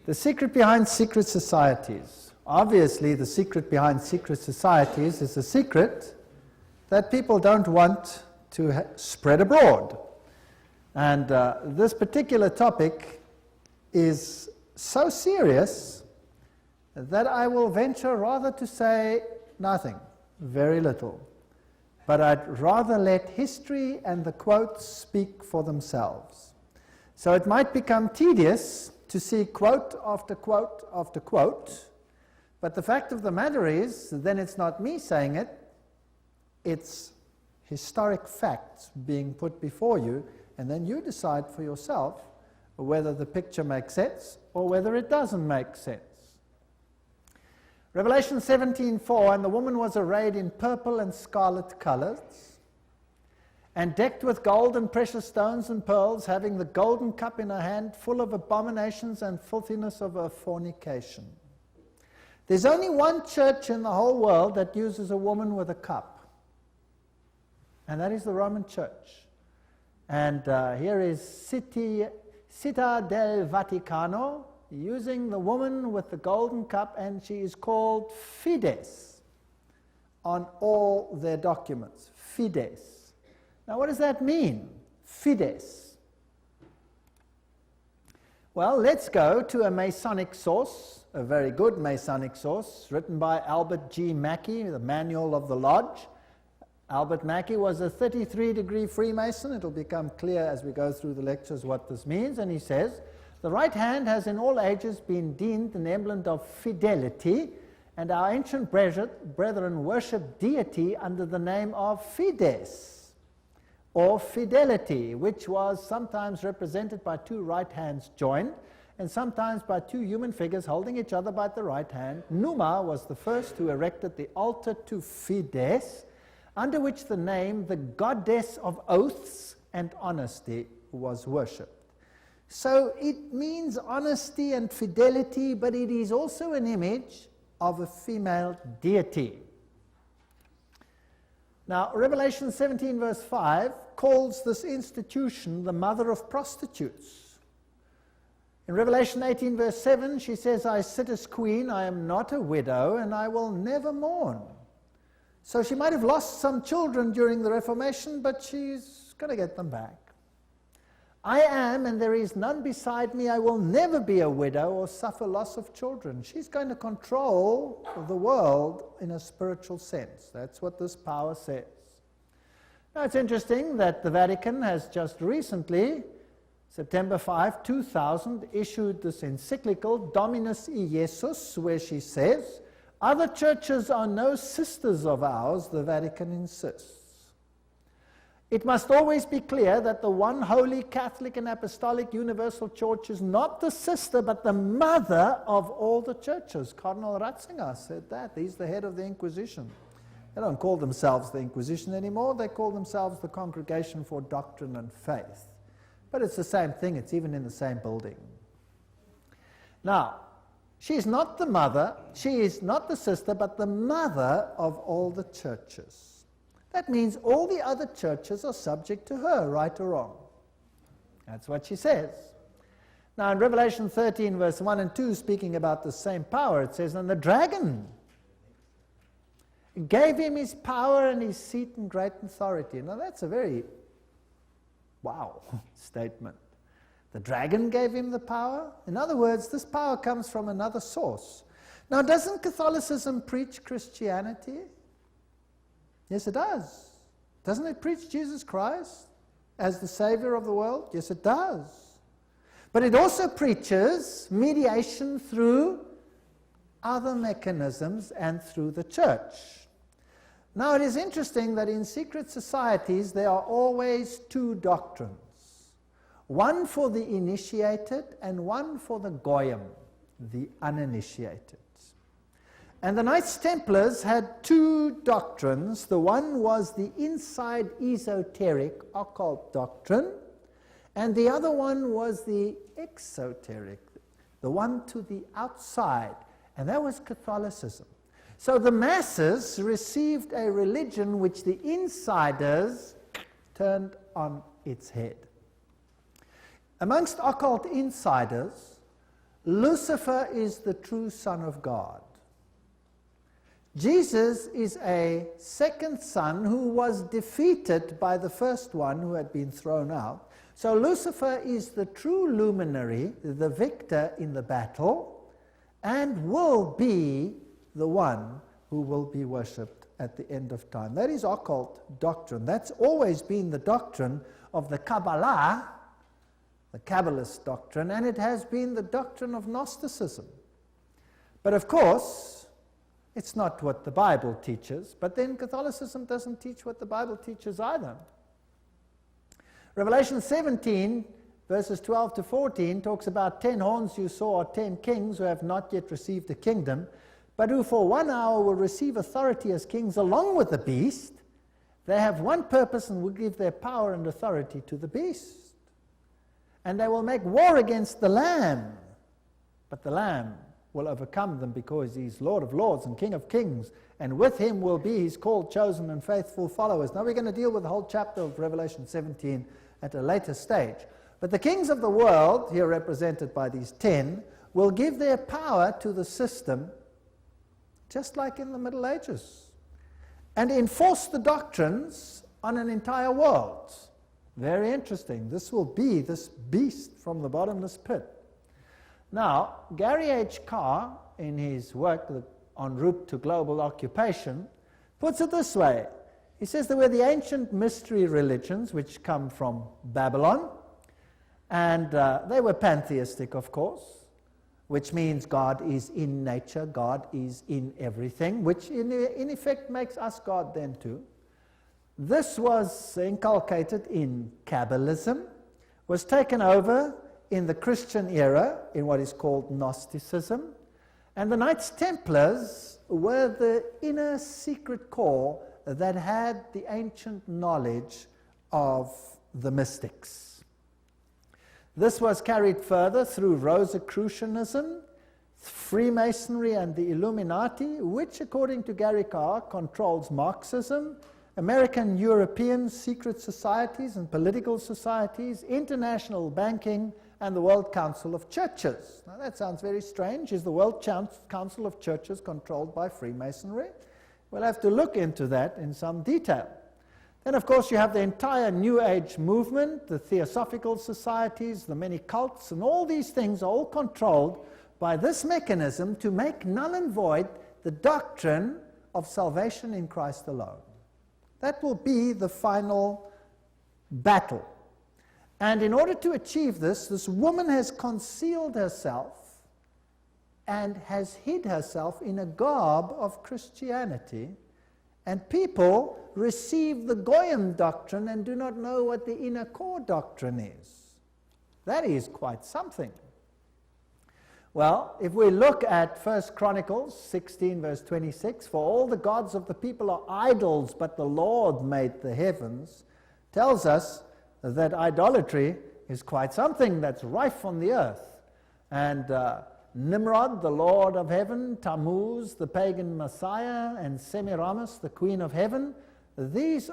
The secret behind secret societies. Obviously, the secret behind secret societies is a secret that people don't want to spread abroad. And this particular topic is so serious that I will venture rather to say nothing, very little. But I'd rather let history and the quotes speak for themselves. So it might become tedious to see quote after quote after quote, but the fact of the matter is, then it's not me saying it, it's historic facts being put before you, and then you decide for yourself whether the picture makes sense or whether it doesn't make sense. Revelation 17:4, and the woman was arrayed in purple and scarlet colors, and decked with gold and precious stones and pearls, having the golden cup in her hand, full of abominations and filthiness of her fornication. There's only one church in the whole world that uses a woman with a cup, and that is the Roman Church. And here is Città del Vaticano, using the woman with the golden cup, and she is called Fides on all their documents. Fides. Now, what does that mean? Fides. Well, let's go to a Masonic source, a very good Masonic source, written by Albert G. Mackey, the Manual of the Lodge. Albert Mackey was a 33-degree Freemason. It'll become clear as we go through the lectures what this means. And he says, the right hand has in all ages been deemed an emblem of fidelity, and our ancient brethren worship deity under the name of Fides, or fidelity, which was sometimes represented by two right hands joined, and sometimes by two human figures holding each other by the right hand. Numa was the first who erected the altar to Fides, under which the name, the goddess of oaths and honesty, was worshipped. So it means honesty and fidelity, but it is also an image of a female deity. Now, Revelation 17 verse 5 calls this institution the mother of prostitutes. In Revelation 18 verse 7, she says, I sit as queen, I am not a widow, and I will never mourn. So she might have lost some children during the Reformation, but she's going to get them back. I am, and there is none beside me. I will never be a widow or suffer loss of children. She's going to control the world in a spiritual sense. That's what this power says. Now, it's interesting that the Vatican has just recently, September 5, 2000, issued this encyclical, Dominus Iesus, where she says, other churches are no sisters of ours, the Vatican insists. It must always be clear that the one holy Catholic and Apostolic Universal Church is not the sister, but the mother of all the churches. Cardinal Ratzinger said that. He's the head of the Inquisition. They don't call themselves the Inquisition anymore. They call themselves the Congregation for Doctrine and Faith. But it's the same thing. It's even in the same building. Now, she is not the mother, she is not the sister, but the mother of all the churches. That means all the other churches are subject to her, right or wrong. That's what she says. Now in Revelation 13 verse 1 and 2, speaking about the same power, it says, and the dragon gave him his power and his seat and great authority. Now that's a very, wow, statement. The dragon gave him the power? In other words, this power comes from another source. Now doesn't Catholicism preach Christianity? Yes, it does. Doesn't it preach Jesus Christ as the Savior of the world? Yes, it does. But it also preaches mediation through other mechanisms and through the church. Now, it is interesting that in secret societies there are always two doctrines. One for the initiated and one for the goyim, the uninitiated. And the Knights Templars had two doctrines. The one was the inside esoteric occult doctrine, and the other one was the exoteric, the one to the outside, and that was Catholicism. So the masses received a religion which the insiders turned on its head. Amongst occult insiders, Lucifer is the true Son of God. Jesus is a second son who was defeated by the first one who had been thrown out. So Lucifer is the true luminary, the victor in the battle, and will be the one who will be worshipped at the end of time. That is occult doctrine. That's always been the doctrine of the Kabbalah, the Kabbalist doctrine, and it has been the doctrine of Gnosticism. But of course, it's not what the Bible teaches, but then Catholicism doesn't teach what the Bible teaches either. Revelation 17, verses 12 to 14, talks about 10 horns you saw are 10 kings who have not yet received a kingdom, but who for 1 hour will receive authority as kings along with the beast. They have one purpose and will give their power and authority to the beast. And they will make war against the Lamb, but the Lamb will overcome them because he's Lord of lords and King of kings, and with him will be his called, chosen, and faithful followers. Now we're going to deal with the whole chapter of Revelation 17 at a later stage. But the kings of the world, here represented by these 10, will give their power to the system, just like in the Middle Ages, and enforce the doctrines on an entire world. Very interesting. This will be this beast from the bottomless pit. Now, Gary H. Carr, in his work En Route to Global Occupation, puts it this way. He says there were the ancient mystery religions which come from Babylon, and they were pantheistic, of course, which means God is in nature, God is in everything, which in effect makes us God then too. This was inculcated in Kabbalism, was taken over in the Christian era in what is called Gnosticism, and the Knights Templars were the inner secret core that had the ancient knowledge of the mystics. This was carried further through Rosicrucianism, Freemasonry, and the Illuminati, which, according to Gary Carr, controls Marxism, American European secret societies and political societies, international banking, and the World Council of Churches. Now that sounds very strange. Is the World Council of Churches controlled by Freemasonry? We'll have to look into that in some detail. Then, of course, you have the entire New Age movement, the Theosophical societies, the many cults, and all these things are all controlled by this mechanism to make null and void the doctrine of salvation in Christ alone. That will be the final battle. And in order to achieve this, this woman has concealed herself and has hid herself in a garb of Christianity, and people receive the Goyim doctrine and do not know what the inner core doctrine is. That is quite something. Well, if we look at 1 Chronicles 16, verse 26, for all the gods of the people are idols, but the Lord made the heavens, tells us that idolatry is quite something that's rife on the earth. And Nimrod, the Lord of heaven, Tammuz, the pagan Messiah, and Semiramis, the Queen of heaven, these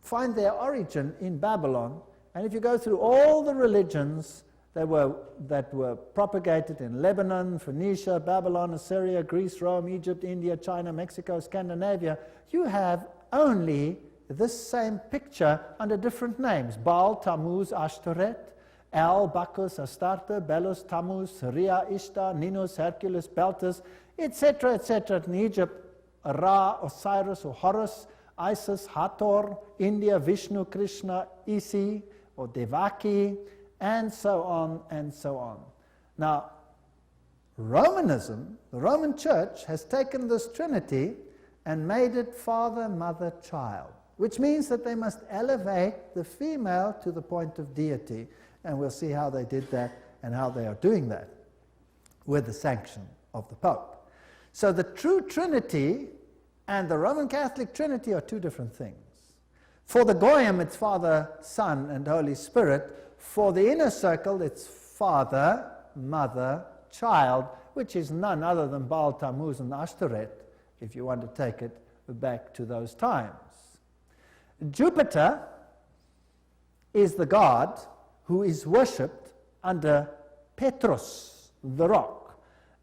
find their origin in Babylon. And if you go through all the religions that were propagated in Lebanon, Phoenicia, Babylon, Assyria, Greece, Rome, Egypt, India, China, Mexico, Scandinavia, you have only this same picture under different names: Baal, Tammuz, Ashtoreth, El, Bacchus, Astarte, Belus, Tammuz, Rhea, Ishtar, Ninus, Hercules, Beltis, etc., etc. In Egypt, Ra, Osiris, or Horus, Isis, Hathor, India, Vishnu, Krishna, Isi, or Devaki, and so on and so on. Now, Romanism, the Roman Church, has taken this Trinity and made it Father, Mother, Child, which means that they must elevate the female to the point of deity. And we'll see how they did that and how they are doing that with the sanction of the Pope. So the true Trinity and the Roman Catholic Trinity are two different things. For the Goyim, it's Father, Son, and Holy Spirit. For the inner circle, it's Father, Mother, Child, which is none other than Baal, Tammuz, and Ashtoreth, if you want to take it back to those times. Jupiter is the god who is worshipped under Petrus. the rock.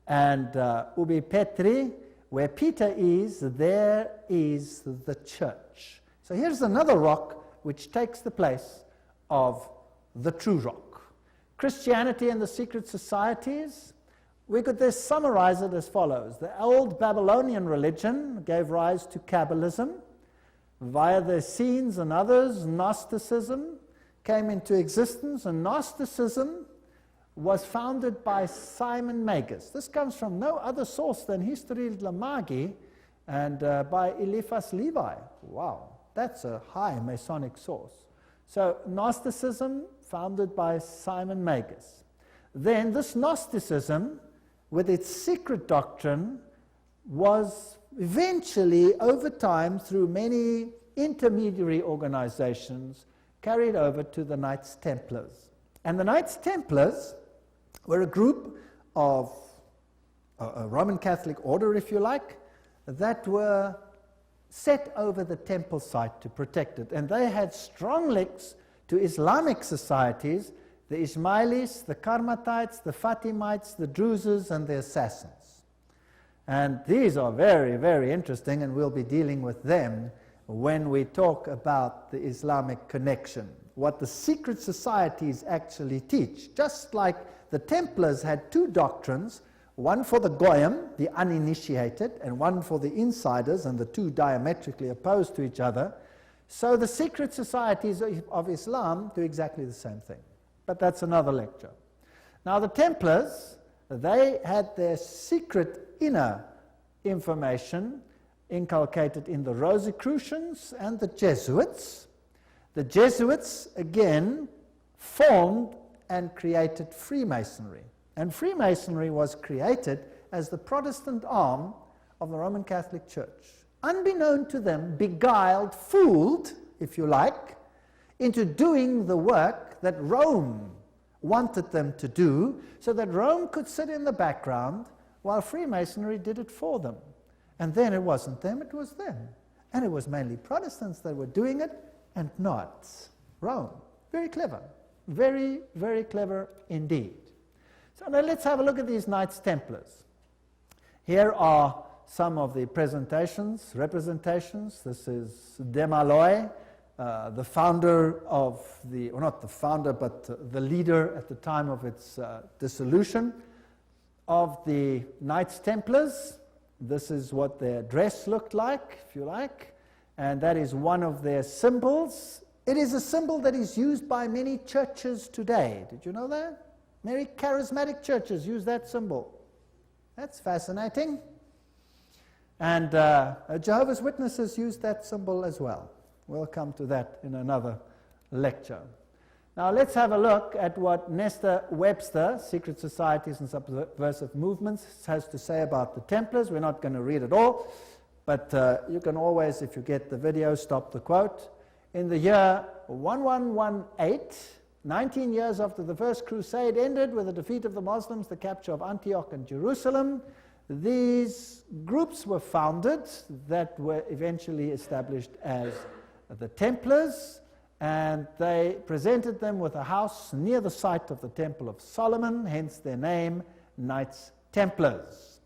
And ubi Petri, where Peter is, there is the church. So here's another rock which takes the place of the true rock. Christianity and the secret societies, we could just summarize it as follows. The old Babylonian religion gave rise to Kabbalism. Via the Essenes and others, Gnosticism came into existence, and Gnosticism was founded by Simon Magus. This comes from no other source than Historia de la Magie and by Eliphas Levi. Wow, that's a high Masonic source. So Gnosticism, founded by Simon Magus. Then this Gnosticism, with its secret doctrine, was eventually, over time, through many intermediary organizations, carried over to the Knights Templars. And the Knights Templars were a group of a Roman Catholic order, if you like, that were set over the temple site to protect it. And they had strong links to Islamic societies, the Ismailis, the Karmatites, the Fatimites, the Druzes, and the Assassins. And these are very, very interesting, and we'll be dealing with them when we talk about the Islamic connection, what the secret societies actually teach. Just like the Templars had two doctrines, one for the Goyim, the uninitiated, and one for the insiders, and the two diametrically opposed to each other, so the secret societies of Islam do exactly the same thing. But that's another lecture. Now the Templars, they had their secret inner information inculcated in the Rosicrucians and the Jesuits. The Jesuits, again, formed and created Freemasonry. And Freemasonry was created as the Protestant arm of the Roman Catholic Church. Unbeknown to them, beguiled, fooled, if you like, into doing the work that Rome wanted them to do, so that Rome could sit in the background while Freemasonry did it for them. And then it wasn't them, it was them. And it was mainly Protestants that were doing it, and not Rome. Very clever. Very, very clever indeed. So now let's have a look at these Knights Templars. Here are some of the representations. This is Desmaloy, the founder of the, or not the founder, but the leader at the time of its dissolution of the Knights Templars. This is what their dress looked like, if you like, and that is one of their symbols. It is a symbol that is used by many churches today. Did you know that? Many charismatic churches use that symbol. That's fascinating. And Jehovah's Witnesses use that symbol as well. We'll come to that in another lecture. Now let's have a look at what Nestor Webster, Secret Societies and Subversive Movements, has to say about the Templars. We're not going to read it all, but you can always, if you get the video, stop the quote. In the year 1118, 19 years after the First Crusade ended with the defeat of the Muslims, the capture of Antioch and Jerusalem, these groups were founded that were eventually established as the Templars, and they presented them with a house near the site of the Temple of Solomon, hence their name, Knights Templars.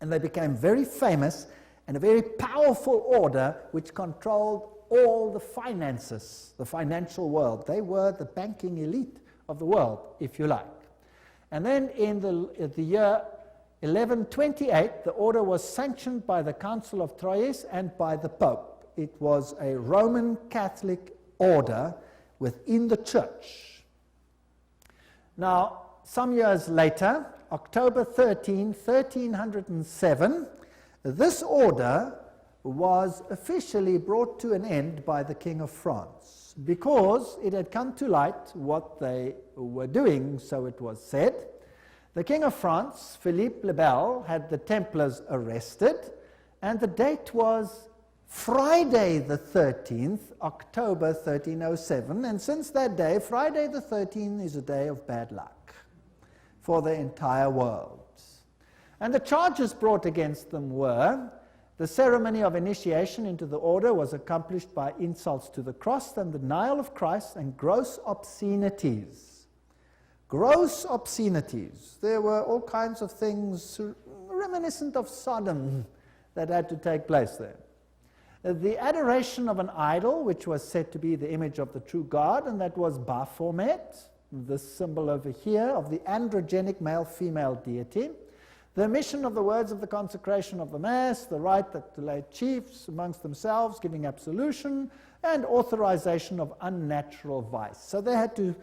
And they became very famous and a very powerful order which controlled all the finances, the financial world. They were the banking elite of the world, if you like. And then in the year 1128, the order was sanctioned by the Council of Troyes and by the Pope. It was a Roman Catholic order within the church. Now, some years later, October 13, 1307, this order was officially brought to an end by the King of France because it had come to light what they were doing, so it was said. The King of France, Philippe le Bel, had the Templars arrested, and the date was Friday the 13th, October 1307, and since that day, Friday the 13th is a day of bad luck for the entire world. And the charges brought against them were: the ceremony of initiation into the order was accomplished by insults to the cross and the denial of Christ and gross obscenities. gross obscenities. There were all kinds of things reminiscent of Sodom that had to take place there. The adoration of an idol, which was said to be the image of the true God, and that was Baphomet, this symbol over here of the androgenic male-female deity. The omission of the words of the consecration of the Mass, the right that the lay chiefs amongst themselves giving absolution, and authorization of unnatural vice. So they had to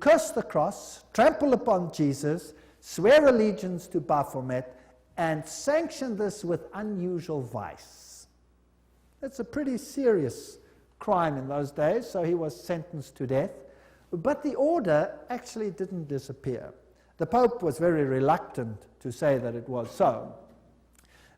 curse the cross, trample upon Jesus, swear allegiance to Baphomet, and sanction this with unusual vice. That's a pretty serious crime in those days, so he was sentenced to death. But the order actually didn't disappear. The Pope was very reluctant to say that it was so.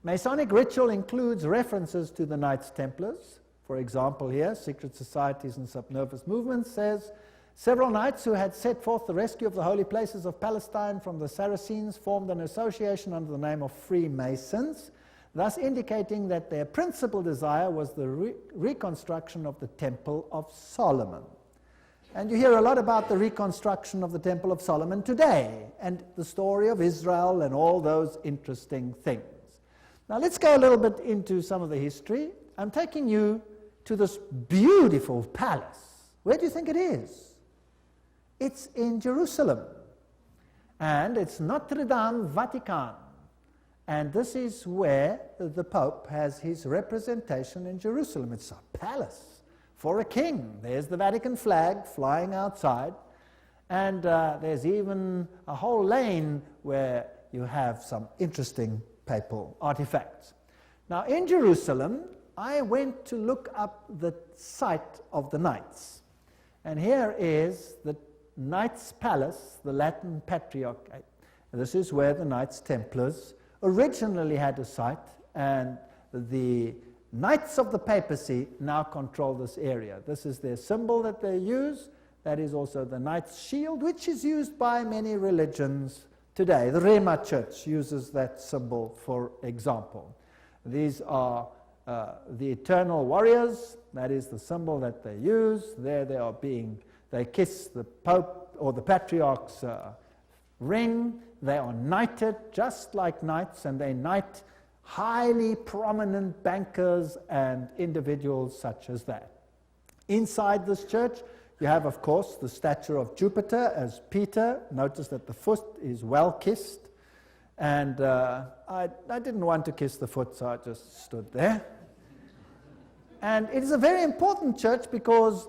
Masonic ritual includes references to the Knights Templars. For example here, Secret Societies and Subnervous Movements says, several knights who had set forth the rescue of the holy places of Palestine from the Saracens formed an association under the name of Freemasons, thus indicating that their principal desire was the reconstruction of the Temple of Solomon. And you hear a lot about the reconstruction of the Temple of Solomon today, and the story of Israel and all those interesting things. Now let's go a little bit into some of the history. I'm taking you to this beautiful palace. Where do you think it is? It's in Jerusalem, and it's Notre Dame Vatican. And this is where the Pope has his representation in Jerusalem. It's a palace for a king. There's the Vatican flag flying outside, and there's even a whole lane where you have some interesting papal artifacts. Now in Jerusalem, I went to look up the site of the Knights. And here is the Knights Palace, the Latin Patriarchate. And this is where the Knights Templars originally had a site, and the Knights of the Papacy now control this area. This is their symbol that they use. That is also the Knight's shield, which is used by many religions today. The Rema Church uses that symbol, for example. These are the eternal warriors. That is the symbol that they use. There they are they kiss the Pope or the Patriarch's ring. They are knighted just like knights, and they knight highly prominent bankers and individuals such as that. Inside this church, you have, of course, the statue of Jupiter as Peter. Notice that the foot is well kissed. And I didn't want to kiss the foot, so I just stood there. And it is a very important church because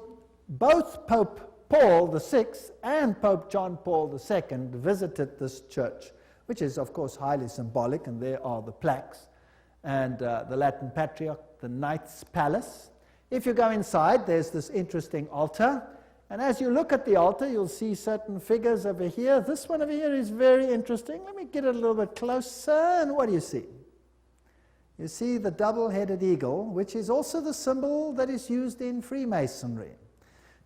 both Pope Paul VI and Pope John Paul II visited this church, which is, of course, highly symbolic, and there are the plaques. And the Latin Patriarch, the Knights Palace. If you go inside, there's this interesting altar. And as you look at the altar, you'll see certain figures over here. This one over here is very interesting. Let me get it a little bit closer, and what do you see? You see the double-headed eagle, which is also the symbol that is used in Freemasonry.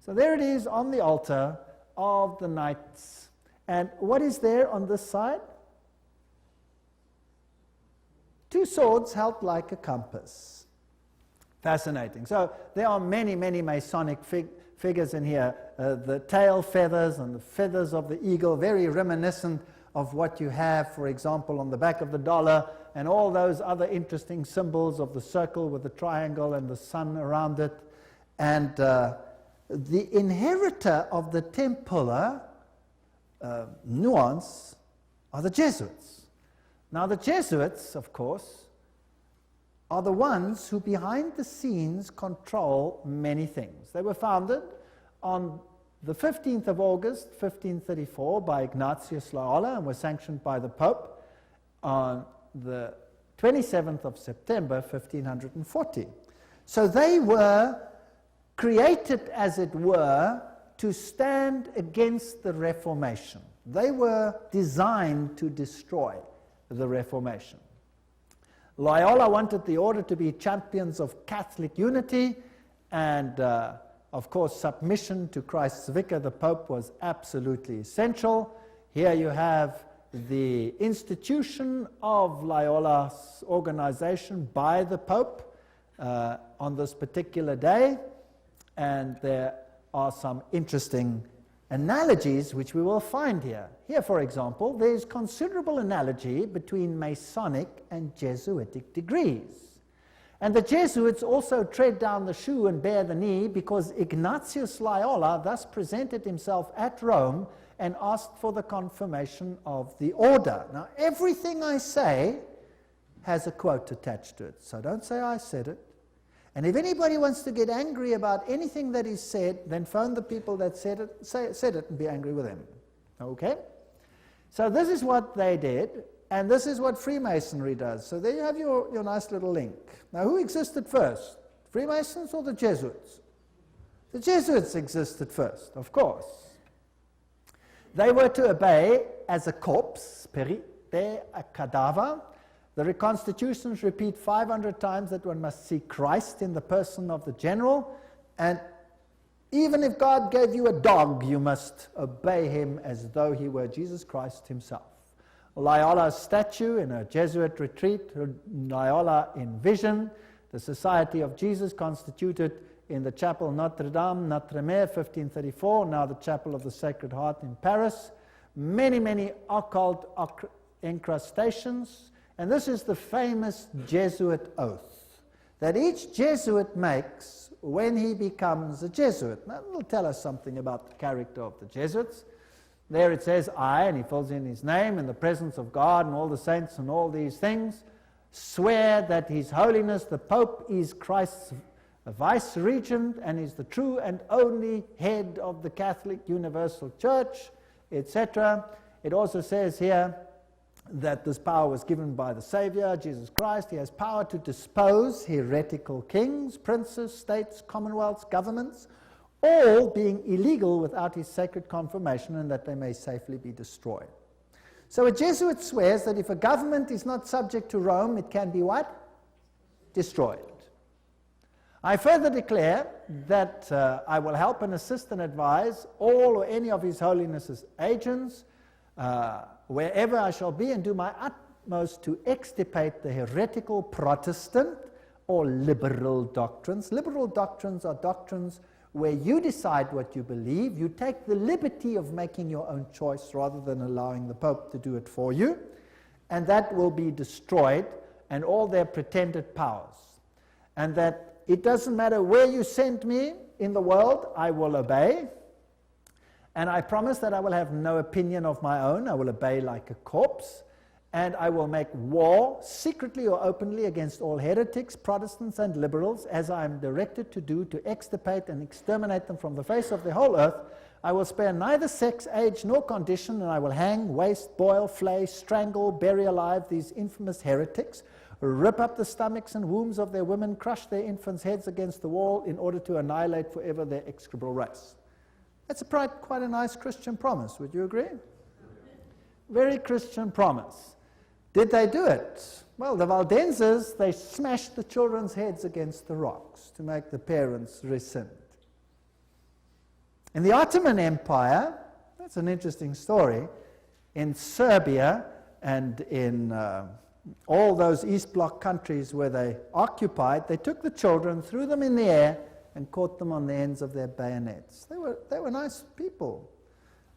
So there it is on the altar of the Knights. And what is there on this side? Two swords held like a compass. Fascinating. So there are many, many Masonic figures in here. The tail feathers and the feathers of the eagle, very reminiscent of what you have, for example, on the back of the dollar, and all those other interesting symbols of the circle with the triangle and the sun around it. And the inheritor of the Templar nuance are the Jesuits. Now the Jesuits, of course, are the ones who behind the scenes control many things. They were founded on the 15th of August, 1534 by Ignatius Loyola and were sanctioned by the Pope on the 27th of September, 1540. So they were created, as it were, to stand against the Reformation. They were designed to destroy the Reformation. Loyola wanted the order to be champions of Catholic unity, and of course submission to Christ's vicar, the Pope, was absolutely essential. Here you have the institution of Loyola's organization by the Pope on this particular day, and there are some interesting analogies which we will find here. Here, for example, there's considerable analogy between Masonic and Jesuitic degrees. And the Jesuits also tread down the shoe and bear the knee because Ignatius Loyola thus presented himself at Rome and asked for the confirmation of the order. Now, everything I say has a quote attached to it, so don't say I said it. And if anybody wants to get angry about anything that is said, then phone the people that said it and be angry with them. Okay? So this is what they did, and this is what Freemasonry does. So there you have your nice little link. Now, who existed first? Freemasons or the Jesuits? The Jesuits existed first, of course. They were to obey as a corpse, perite, a cadaver. The reconstitutions repeat 500 times that one must see Christ in the person of the general, and even if God gave you a dog, you must obey him as though he were Jesus Christ himself. Loyola's statue in a Jesuit retreat, Loyola in vision, the Society of Jesus constituted in the Chapel Notre Dame, Notre-Dame, 1534, now the Chapel of the Sacred Heart in Paris. Many, many occult incrustations. And this is the famous Jesuit oath that each Jesuit makes when he becomes a Jesuit. Now, it'll tell us something about the character of the Jesuits. There it says, I, and he fills in his name, in the presence of God and all the saints and all these things, swear that His Holiness the Pope is Christ's vice-regent and is the true and only head of the Catholic Universal Church, etc. It also says here that this power was given by the Savior, Jesus Christ. He has power to dispose heretical kings, princes, states, commonwealths, governments, all being illegal without his sacred confirmation, and that they may safely be destroyed. So a Jesuit swears that if a government is not subject to Rome, it can be what? Destroyed. I further declare that I will help and assist and advise all or any of His Holiness's agents wherever I shall be, and do my utmost to extirpate the heretical Protestant or liberal doctrines. Liberal doctrines are doctrines where you decide what you believe. You take the liberty of making your own choice rather than allowing the Pope to do it for you. And that will be destroyed, and all their pretended powers. And that it doesn't matter where you send me in the world, I will obey. And I promise that I will have no opinion of my own. I will obey like a corpse. And I will make war, secretly or openly, against all heretics, Protestants, and liberals, as I am directed to do, to extirpate and exterminate them from the face of the whole earth. I will spare neither sex, age, nor condition, and I will hang, waste, boil, flay, strangle, bury alive these infamous heretics, rip up the stomachs and wombs of their women, crush their infants' heads against the wall in order to annihilate forever their execrable race. That's quite a nice Christian promise, would you agree? Very Christian promise. Did they do it? Well, the Waldenses, they smashed the children's heads against the rocks to make the parents rescind. In the Ottoman Empire, that's an interesting story, in Serbia and in all those East Bloc countries where they occupied, they took the children, threw them in the air, and caught them on the ends of their bayonets. They were nice people.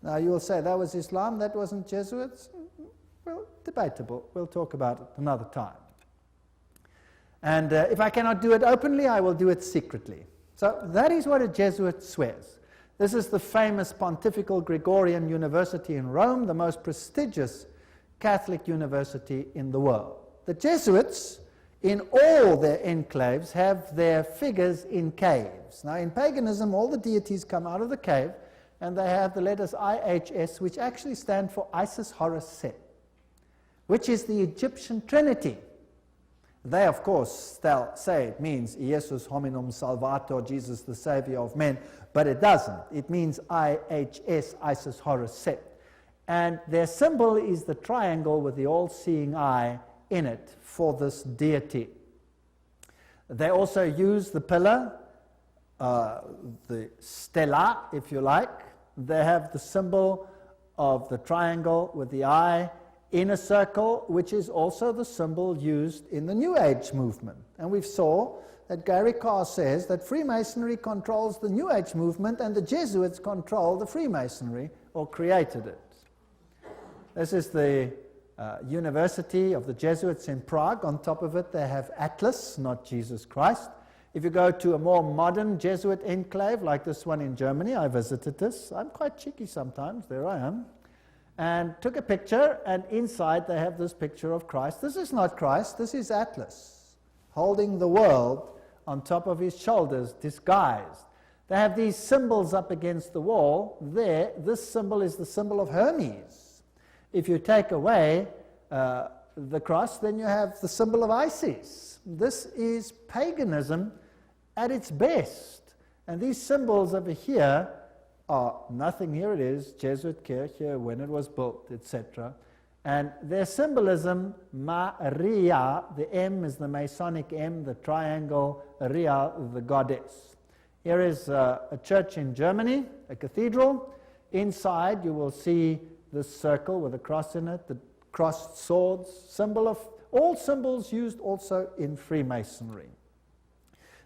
Now you will say that was Islam, that wasn't Jesuits. Well, debatable. We'll talk about it another time. And if I cannot do it openly, I will do it secretly. So that is what a Jesuit swears. This is the famous Pontifical Gregorian University in Rome, the most prestigious Catholic university in the world. The Jesuits, in all their enclaves, have their figures in caves. Now, in paganism, all the deities come out of the cave, and they have the letters IHS, which actually stand for Isis, Horus, Set, which is the Egyptian Trinity. They, of course, say it means Iesus hominum salvator, Jesus the Savior of men, but it doesn't. It means IHS, Isis, Horus, Set. And their symbol is the triangle with the all-seeing eye in it for this deity. They also use the pillar, the stela, if you like. They have the symbol of the triangle with the eye in a circle, which is also the symbol used in the New Age movement. And we saw that Gary Carr says that Freemasonry controls the New Age movement and the Jesuits control the Freemasonry, or created it. This is the University of the Jesuits in Prague. On top of it they have Atlas, not Jesus Christ. If you go to a more modern Jesuit enclave like this one in Germany, I visited this. I'm quite cheeky sometimes, there I am. And took a picture, and inside they have this picture of Christ. This is not Christ, this is Atlas, holding the world on top of his shoulders, disguised. They have these symbols up against the wall. There, this symbol is the symbol of Hermes. If you take away the cross, then you have the symbol of Isis. This is paganism at its best. And these symbols over here are nothing. Here it is, Jesuit Kirche, when it was built, etc. And their symbolism, Maria, the M is the Masonic M, the triangle, Ria, the goddess. Here is a church in Germany, a cathedral. Inside you will see this circle with a cross in it, the crossed swords, symbol of all symbols used also in Freemasonry.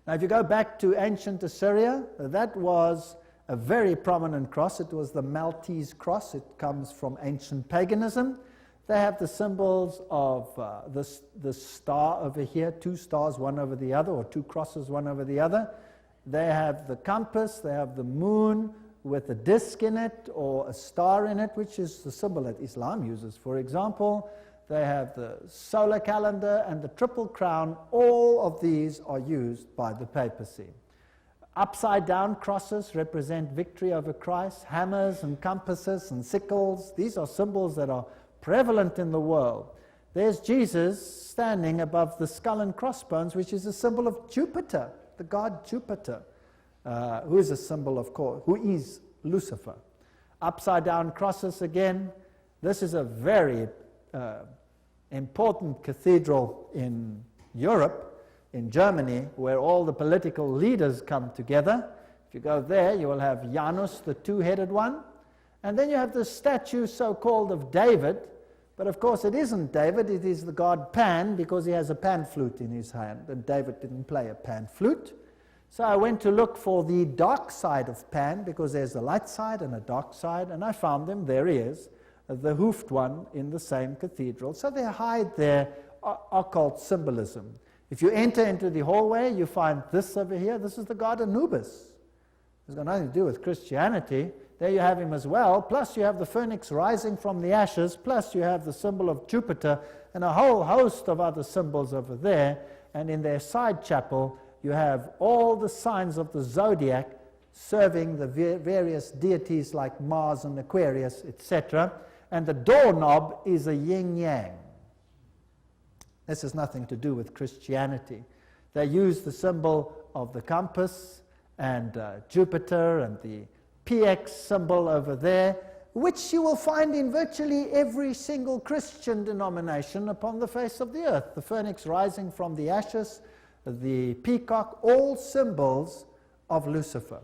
Now if you go back to ancient Assyria, that was a very prominent cross. It was the Maltese cross. It comes from ancient paganism. They have the symbols of the star over here, two stars one over the other, or two crosses one over the other. They have the compass, they have the moon with a disc in it or a star in it, which is the symbol that Islam uses, for example. They have the solar calendar and the triple crown. All of these are used by the papacy. Upside down crosses represent victory over Christ. Hammers and compasses and sickles, these are symbols that are prevalent in the world. There's Jesus standing above the skull and crossbones, which is a symbol of Jupiter, the god Jupiter, who is a symbol, of course, who is Lucifer. Upside down crosses again. This is a very important cathedral in Europe, in Germany, where all the political leaders come together. If you go there, you will have Janus, the two-headed one. And then you have the statue so-called of David. But of course it isn't David, it is the god Pan, because he has a pan flute in his hand, and David didn't play a pan flute. So I went to look for the dark side of Pan, because there's a light side and a dark side, and I found him. There he is, the hoofed one in the same cathedral. So they hide their occult symbolism. If you enter into the hallway, you find this over here. This is the god Anubis. It's got nothing to do with Christianity. There you have him as well, plus you have the phoenix rising from the ashes, plus you have the symbol of Jupiter, and a whole host of other symbols over there. And in their side chapel, you have all the signs of the zodiac serving the various deities like Mars and Aquarius, etc. And the doorknob is a yin-yang. This has nothing to do with Christianity. They use the symbol of the compass and Jupiter and the PX symbol over there, which you will find in virtually every single Christian denomination upon the face of the earth. The phoenix rising from the ashes, the peacock, all symbols of Lucifer.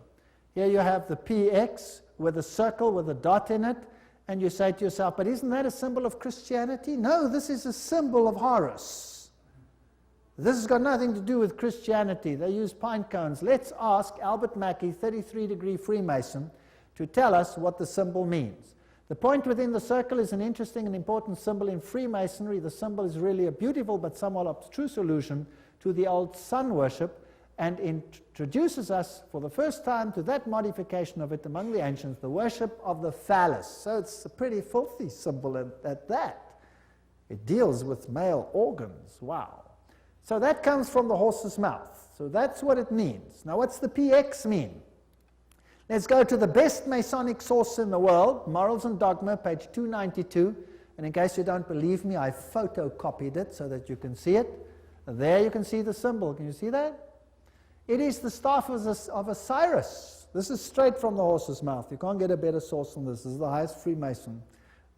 Here you have the PX with a circle with a dot in it, and you say to yourself, but isn't that a symbol of Christianity? No, this is a symbol of Horus. This has got nothing to do with Christianity. They use pine cones. Let's ask Albert Mackey, 33-degree Freemason, to tell us what the symbol means. The point within the circle is an interesting and important symbol in Freemasonry. The symbol is really a beautiful but somewhat abstruse allusion to the old sun worship, and introduces us for the first time to that modification of it among the ancients, the worship of the phallus. So it's a pretty filthy symbol at that. It deals with male organs. Wow. So that comes from the horse's mouth. So that's what it means. Now what's the PX mean? Let's go to the best Masonic source in the world, Morals and Dogma, page 292. And in case you don't believe me, I photocopied it so that you can see it. There you can see the symbol. Can you see that? It is the staff of Osiris. This is straight from the horse's mouth. You can't get a better source than this. This is the highest Freemason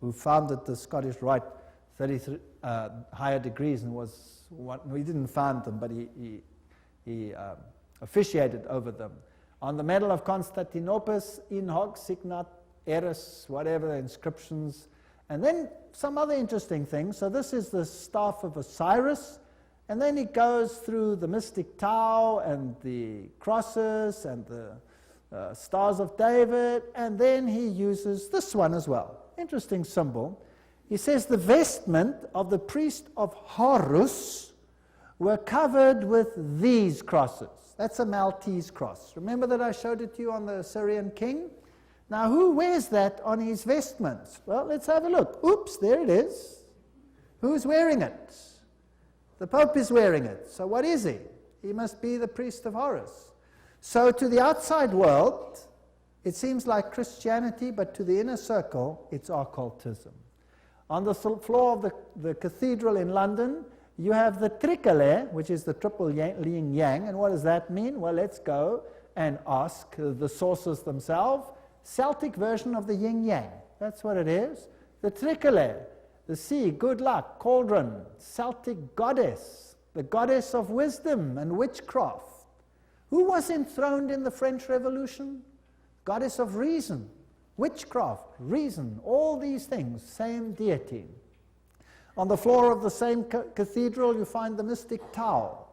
who founded the Scottish Rite, 33 higher degrees, and was one. He didn't found them, but he officiated over them. On the medal of Constantinopus, in hoc signat eris, whatever the inscriptions, and then some other interesting things. So this is the staff of Osiris. And then he goes through the mystic Tau and the crosses and the Stars of David, and then he uses this one as well. Interesting symbol. He says the vestment of the priest of Horus were covered with these crosses. That's a Maltese cross. Remember that I showed it to you on the Syrian king? Now, who wears that on his vestments? Well, let's have a look. Oops, there it is. Who's wearing it? The Pope is wearing it. So what is he? He must be the priest of Horus. So to the outside world, it seems like Christianity, but to the inner circle, it's occultism. On the floor of the cathedral in London, you have the tricolour, which is the triple yin yang. And what does that mean? Well, let's go and ask the sources themselves. Celtic version of the yin yang. That's what it is. The tricolour, the sea, good luck, cauldron, Celtic goddess, the goddess of wisdom and witchcraft. Who was enthroned in the French Revolution? Goddess of reason, witchcraft, reason, all these things, same deity. On the floor of the same cathedral, you find the mystic Tau.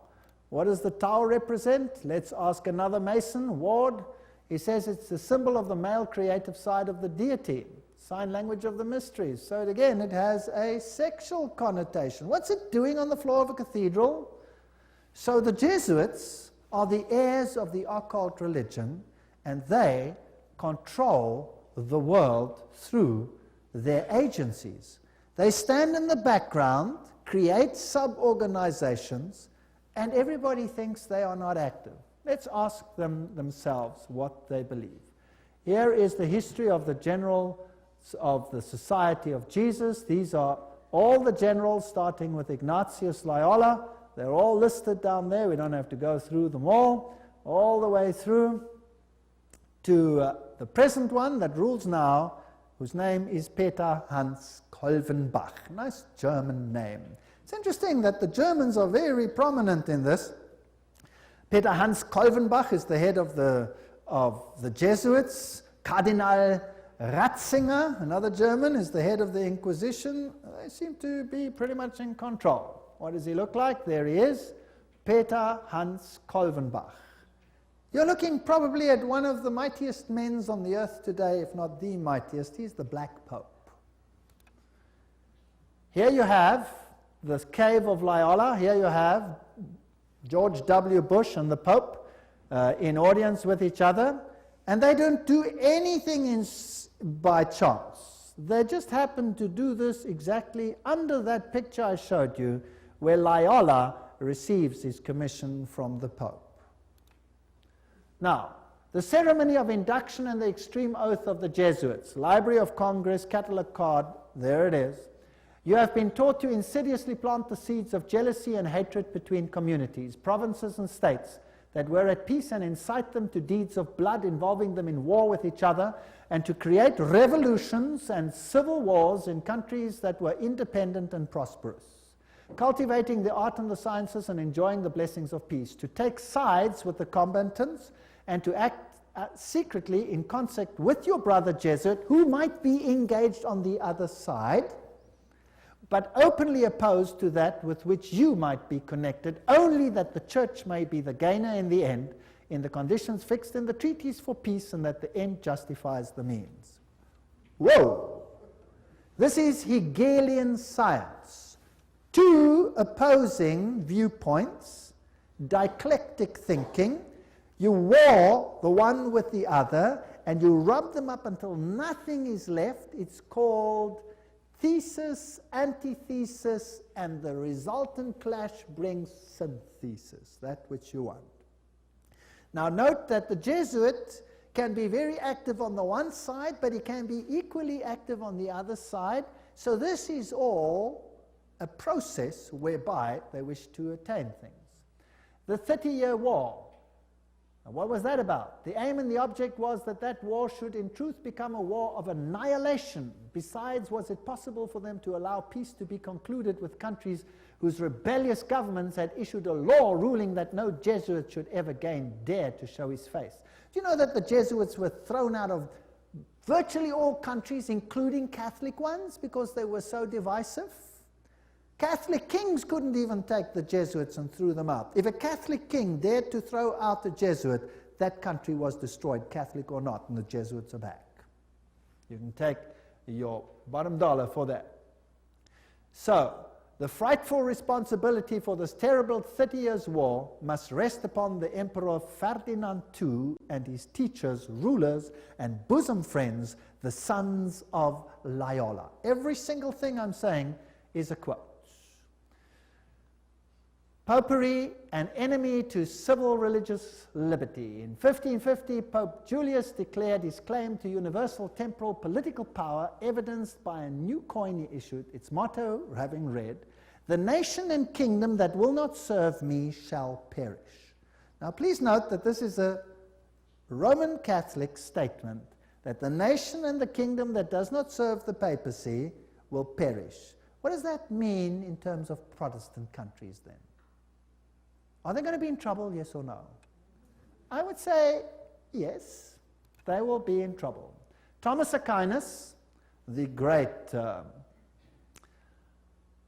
What does the Tau represent? Let's ask another Mason, Ward. He says it's the symbol of the male creative side of the deity, sign language of the mysteries. So again, it has a sexual connotation. What's it doing on the floor of a cathedral? So the Jesuits are the heirs of the occult religion, and they control the world through their agencies. They stand in the background, create sub-organizations, and everybody thinks they are not active. Let's ask them themselves what they believe. Here is the history of the generals of the Society of Jesus. These are all the generals, starting with Ignatius Loyola. They're all listed down there. We don't have to go through them all the way through to the present one that rules now, whose name is Peter Hans Kolvenbach. Nice German name. It's interesting that the Germans are very prominent in this. Peter Hans Kolvenbach is the head of the Jesuits. Cardinal Ratzinger, another German, is the head of the Inquisition. They seem to be pretty much in control. What does he look like? There he is, Peter Hans Kolvenbach. You're looking probably at one of the mightiest men on the earth today, if not the mightiest. He's the Black Pope. Here you have the cave of Loyola. Here you have George W. Bush and the Pope in audience with each other. And they don't do anything by chance. They just happen to do this exactly under that picture I showed you, where Loyola receives his commission from the Pope. Now, the ceremony of induction and the extreme oath of the Jesuits, Library of Congress, catalog card, there it is. You have been taught to insidiously plant the seeds of jealousy and hatred between communities, provinces and states that were at peace, and incite them to deeds of blood involving them in war with each other, and to create revolutions and civil wars in countries that were independent and prosperous. Cultivating the art and the sciences and enjoying the blessings of peace, to take sides with the combatants and to act secretly in concert with your brother Jesuit, who might be engaged on the other side, but openly opposed to that with which you might be connected, only that the church may be the gainer in the end, in the conditions fixed in the treaties for peace, and that the end justifies the means. Whoa! This is Hegelian science. Two opposing viewpoints, dialectic thinking. You war the one with the other, and you rub them up until nothing is left. It's called thesis, antithesis, and the resultant clash brings synthesis, that which you want. Now note that the Jesuit can be very active on the one side, but he can be equally active on the other side. So this is all a process whereby they wish to attain things. The 30-Year War. Now, what was that about? The aim and the object was that that war should in truth become a war of annihilation. Besides, was it possible for them to allow peace to be concluded with countries whose rebellious governments had issued a law ruling that no Jesuit should ever again dare to show his face? Do you know that the Jesuits were thrown out of virtually all countries, including Catholic ones, because they were so divisive? Catholic kings couldn't even take the Jesuits and threw them out. If a Catholic king dared to throw out a Jesuit, that country was destroyed, Catholic or not, and the Jesuits are back. You can take your bottom dollar for that. So, the frightful responsibility for this terrible 30 Years' War must rest upon the Emperor Ferdinand II and his teachers, rulers, and bosom friends, the sons of Loyola. Every single thing I'm saying is a quote. Popery, an enemy to civil religious liberty. In 1550, Pope Julius declared his claim to universal temporal political power, evidenced by a new coin he issued, its motto having read, "The nation and kingdom that will not serve me shall perish." Now please note that this is a Roman Catholic statement, that the nation and the kingdom that does not serve the papacy will perish. What does that mean in terms of Protestant countries then? Are they going to be in trouble, yes or no? I would say yes, they will be in trouble. Thomas Aquinas, the great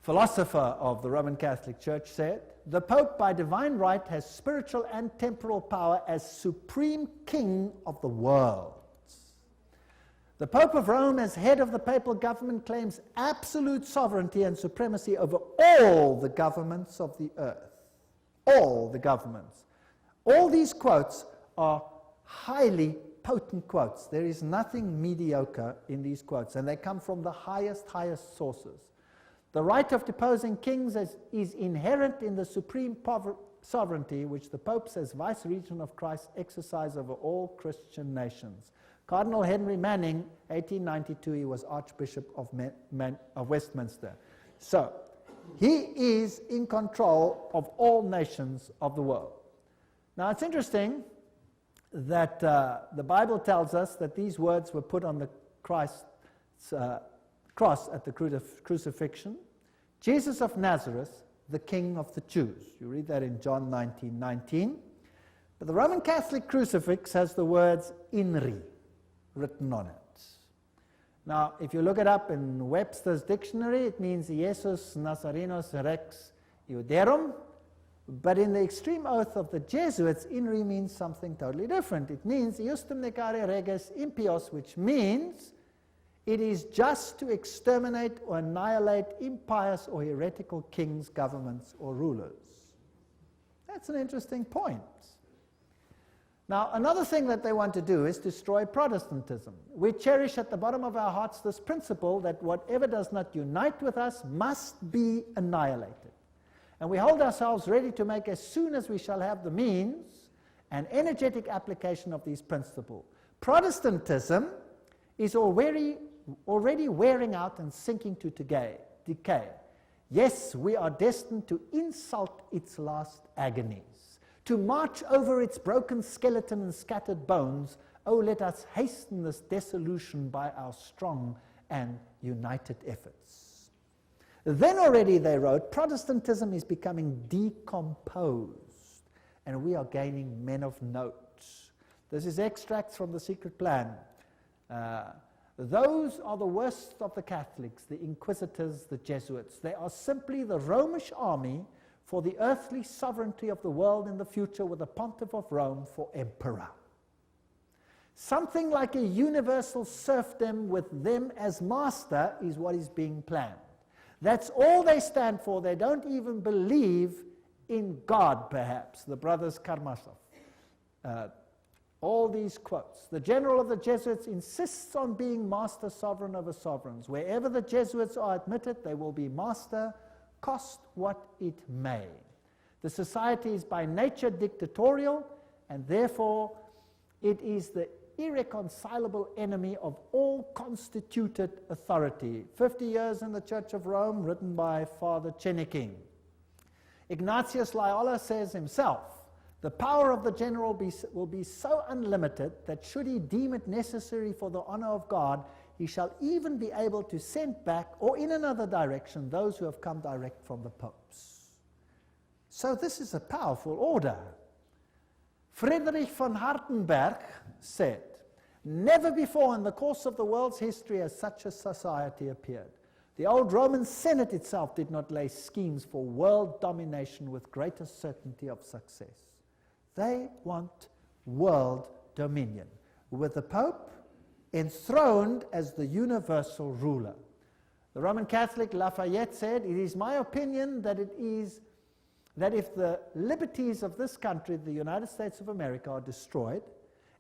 philosopher of the Roman Catholic Church, said, "The Pope by divine right has spiritual and temporal power as supreme king of the world. The Pope of Rome, as head of the papal government, claims absolute sovereignty and supremacy over all the governments of the earth." All the governments. All these quotes are highly potent quotes. There is nothing mediocre in these quotes, and they come from the highest sources. The right of deposing kings is inherent in the supreme sovereignty which the popes as vice-regent of Christ exercise over all Christian nations. Cardinal Henry Manning, 1892, he was Archbishop of Westminster. So, he is in control of all nations of the world. Now it's interesting that the Bible tells us that these words were put on the Christ's cross at the crucifixion. Jesus of Nazareth, the King of the Jews. You read that in John 19:19. But the Roman Catholic crucifix has the words INRI written on it. Now, if you look it up in Webster's dictionary, it means Jesus Nazarenos Rex Iuderum, but in the extreme oath of the Jesuits, INRI means something totally different. It means Iustum necare reges impios, which means it is just to exterminate or annihilate impious or heretical kings, governments, or rulers. That's an interesting point. Now, another thing that they want to do is destroy Protestantism. We cherish at the bottom of our hearts this principle that whatever does not unite with us must be annihilated. And we hold ourselves ready to make, as soon as we shall have the means, an energetic application of these principles. Protestantism is already wearing out and sinking to decay. Yes, we are destined to insult its last agonies, to march over its broken skeleton and scattered bones. Oh, let us hasten this dissolution by our strong and united efforts. Then already, they wrote, Protestantism is becoming decomposed, and we are gaining men of note. This is extracts from The Secret Plan. Those are the worst of the Catholics, the Inquisitors, the Jesuits. They are simply the Romish army for the earthly sovereignty of the world in the future, with the Pontiff of Rome for emperor. Something like a universal serfdom with them as master is what is being planned. That's all they stand for. They don't even believe in God, perhaps, the brothers Karamazov. All these quotes. The general of the Jesuits insists on being master sovereign over sovereigns. Wherever the Jesuits are admitted, they will be master, cost what it may. The society is by nature dictatorial, and therefore it is the irreconcilable enemy of all constituted authority. 50 Years in the Church of Rome, written by Father Chenikin. Ignatius Loyola says himself, the power of the general will be so unlimited that should he deem it necessary for the honor of God, he shall even be able to send back, or in another direction, those who have come direct from the popes. So this is a powerful order. Friedrich von Hartenberg said, never before in the course of the world's history has such a society appeared. The old Roman Senate itself did not lay schemes for world domination with greater certainty of success. They want world dominion, with the Pope enthroned as the universal ruler. The Roman Catholic Lafayette said, "It is my opinion that if the liberties of this country, the United States of America, are destroyed,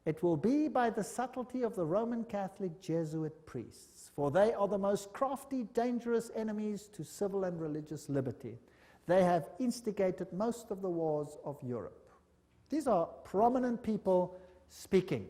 it will be by the subtlety of the Roman Catholic Jesuit priests, for they are the most crafty, dangerous enemies to civil and religious liberty. They have instigated most of the wars of Europe." These are prominent people speaking.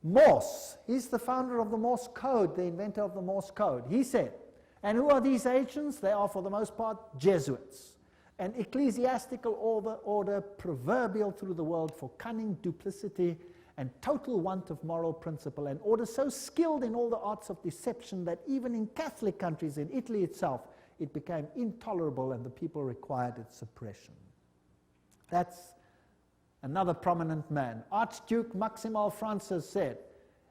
Morse, he's the founder of the Morse code, the inventor of the Morse code. He said, and who are these agents? They are for the most part Jesuits, an ecclesiastical order proverbial through the world for cunning, duplicity, and total want of moral principle, an order so skilled in all the arts of deception that even in Catholic countries, in Italy itself, it became intolerable and the people required its suppression. That's another prominent man. Archduke Maximal Francis said,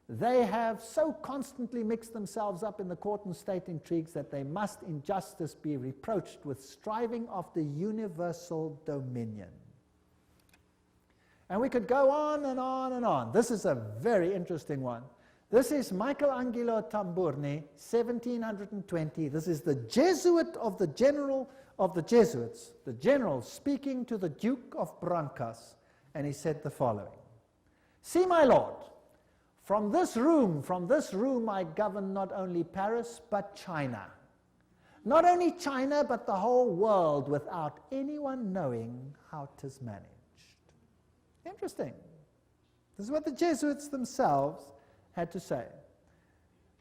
"They have so constantly mixed themselves up in the court and state intrigues that they must in justice be reproached with striving after universal dominion." And we could go on and on and on. This is a very interesting one. This is Michelangelo Tamburni, 1720. This is the Jesuit of the general of the Jesuits, the general speaking to the Duke of Brancas, and he said the following: "See, my lord, from this room I govern not only Paris but China. Not only China but the whole world without anyone knowing how 'tis managed." Interesting. This is what the Jesuits themselves had to say.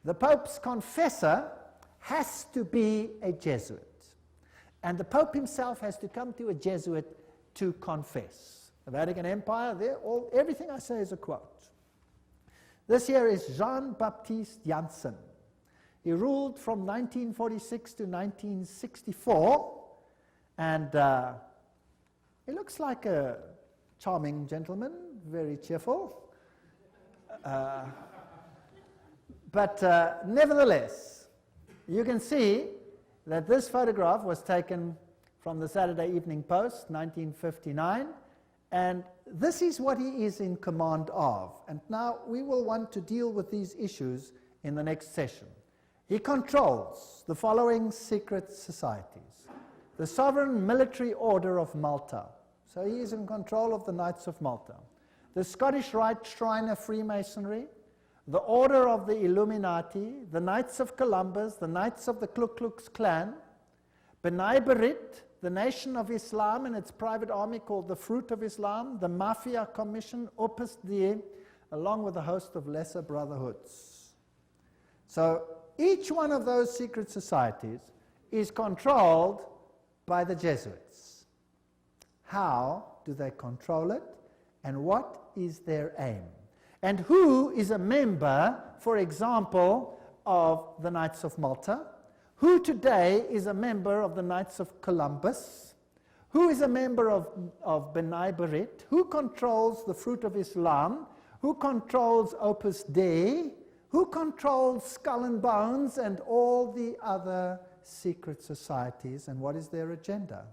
The Pope's confessor has to be a Jesuit. And the Pope himself has to come to a Jesuit to confess. The Vatican Empire, everything I say is a quote. This here is Jean-Baptiste Janssen. He ruled from 1946 to 1964, and he looks like a charming gentleman, very cheerful. But nevertheless, you can see that this photograph was taken from the Saturday Evening Post, 1959, and this is what he is in command of. And now we will want to deal with these issues in the next session. He controls the following secret societies: the Sovereign Military Order of Malta. So he is in control of the Knights of Malta. The Scottish Rite Shrine of Freemasonry, the Order of the Illuminati, the Knights of Columbus, the Knights of the Ku Klux Klan, B'nai B'rith, the Nation of Islam and its private army called the Fruit of Islam, the Mafia Commission, Opus Dei, along with a host of lesser brotherhoods. So each one of those secret societies is controlled by the Jesuits. How do they control it, and what is their aim? And who is a member, for example, of the Knights of Malta? Who today is a member of the Knights of Columbus? Who is a member of B'nai B'rith? Who controls the Fruit of Islam? Who controls Opus Dei? Who controls Skull and Bones and all the other secret societies, and what is their agenda?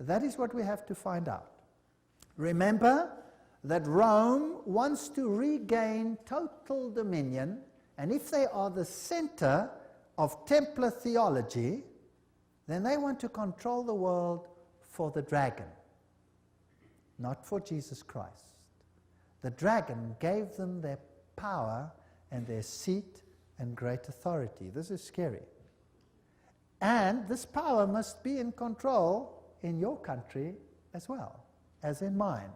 That is what we have to find out. Remember that Rome wants to regain total dominion, and if they are the center of Templar theology, then they want to control the world for the dragon, not for Jesus Christ. The dragon gave them their power and their seat and great authority. This is scary. And this power must be in control in your country as well as in mine.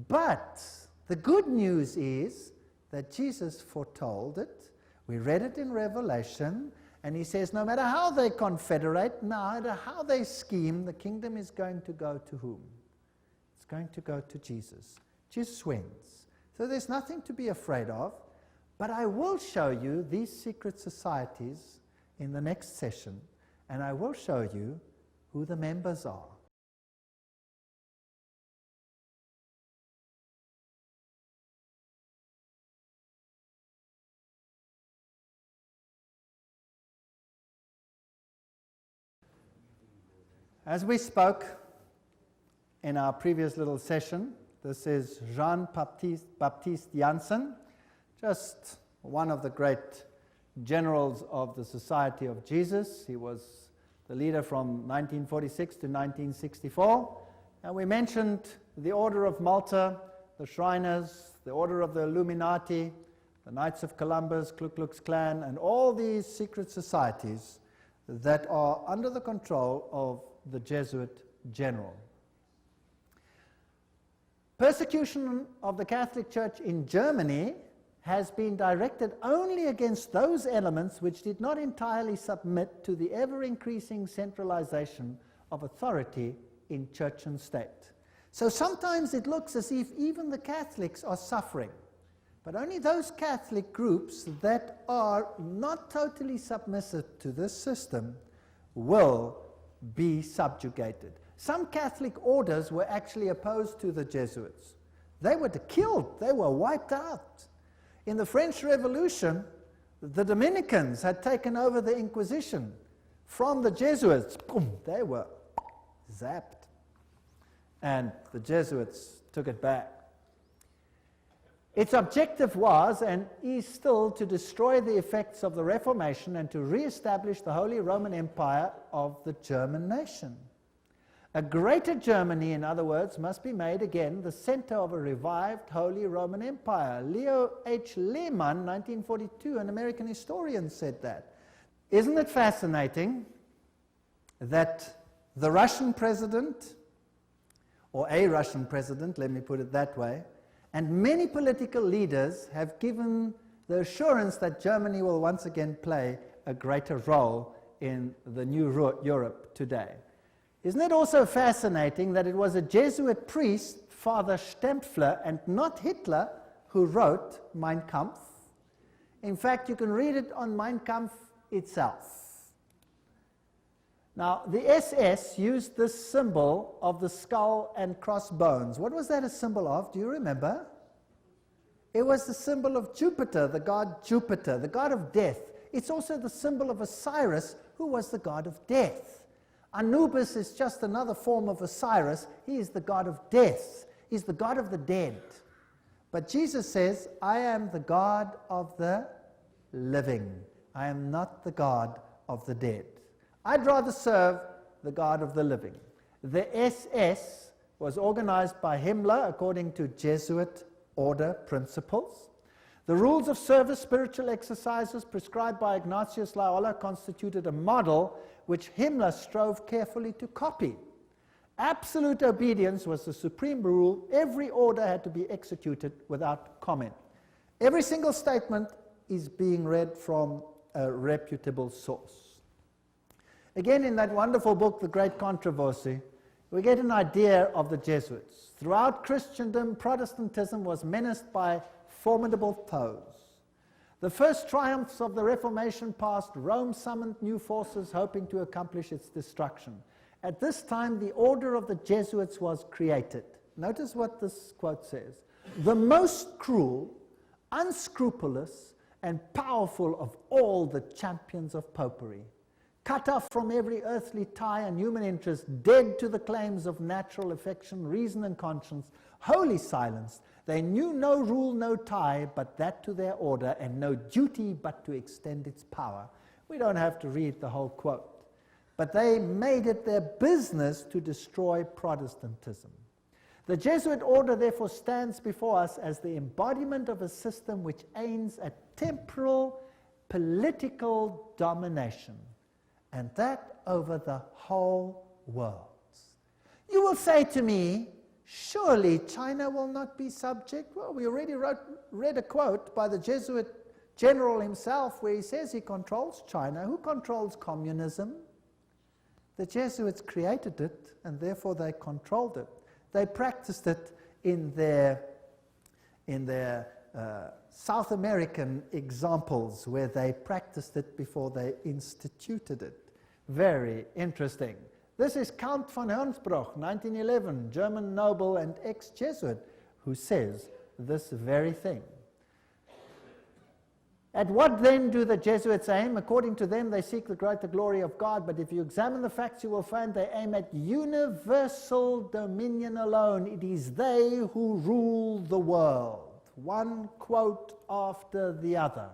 But the good news is that Jesus foretold it. We read it in Revelation, and he says no matter how they confederate, no matter how they scheme, the kingdom is going to go to whom? It's going to go to Jesus. Jesus wins. So there's nothing to be afraid of, but I will show you these secret societies in the next session, and I will show you who the members are. As we spoke in our previous little session, this is Jean-Baptiste Janssen, just one of the great generals of the Society of Jesus. He was the leader from 1946 to 1964. And we mentioned the Order of Malta, the Shriners, the Order of the Illuminati, the Knights of Columbus, Ku Klux Klan, and all these secret societies that are under the control of the Jesuit general. Persecution of the Catholic Church in Germany has been directed only against those elements which did not entirely submit to the ever-increasing centralization of authority in church and state. So sometimes it looks as if even the Catholics are suffering, but only those Catholic groups that are not totally submissive to this system will be subjugated. Some Catholic orders were actually opposed to the Jesuits. They were killed, they were wiped out. In the French Revolution, the Dominicans had taken over the Inquisition from the Jesuits. Boom, they were zapped. And the Jesuits took it back. Its objective was, and is still, to destroy the effects of the Reformation and to re-establish the Holy Roman Empire of the German nation. A greater Germany, in other words, must be made again the center of a revived Holy Roman Empire. Leo H. Lehman, 1942, an American historian, said that. Isn't it fascinating that the Russian president, or a Russian president, let me put it that way, and many political leaders have given the assurance that Germany will once again play a greater role in the new Europe today. Isn't it also fascinating that it was a Jesuit priest, Father Stempfler, and not Hitler, who wrote Mein Kampf? In fact, you can read it on Mein Kampf itself. Now, the SS used this symbol of the skull and crossbones. What was that a symbol of? Do you remember? It was the symbol of Jupiter, the god Jupiter, the god of death. It's also the symbol of Osiris, who was the god of death. Anubis is just another form of Osiris. He is the god of death. He's the god of the dead. But Jesus says, I am the God of the living. I am not the God of the dead. I'd rather serve the God of the living. The SS was organized by Himmler according to Jesuit order principles. The rules of service, spiritual exercises prescribed by Ignatius Loyola constituted a model which Himmler strove carefully to copy. Absolute obedience was the supreme rule. Every order had to be executed without comment. Every single statement is being read from a reputable source. Again, in that wonderful book, The Great Controversy, we get an idea of the Jesuits. Throughout Christendom, Protestantism was menaced by formidable foes. The first triumphs of the Reformation past, Rome summoned new forces hoping to accomplish its destruction. At this time, the order of the Jesuits was created. Notice what this quote says. The most cruel, unscrupulous, and powerful of all the champions of popery. Cut off from every earthly tie and human interest, dead to the claims of natural affection, reason and conscience, wholly silenced. They knew no rule, no tie, but that to their order, and no duty but to extend its power. We don't have to read the whole quote. But they made it their business to destroy Protestantism. The Jesuit order therefore stands before us as the embodiment of a system which aims at temporal political domination, and that over the whole world. You will say to me, surely China will not be subject? Well, we already read a quote by the Jesuit general himself where he says he controls China. Who controls communism? The Jesuits created it, and therefore they controlled it. They practiced it in their South American examples where they practiced it before they instituted it. Very interesting. This is Count von Hernsbruch, 1911, German noble and ex-Jesuit, who says this very thing. At what then do the Jesuits aim? According to them, they seek the greater glory of God, but if you examine the facts, you will find they aim at universal dominion alone. It is they who rule the world. One quote after the other.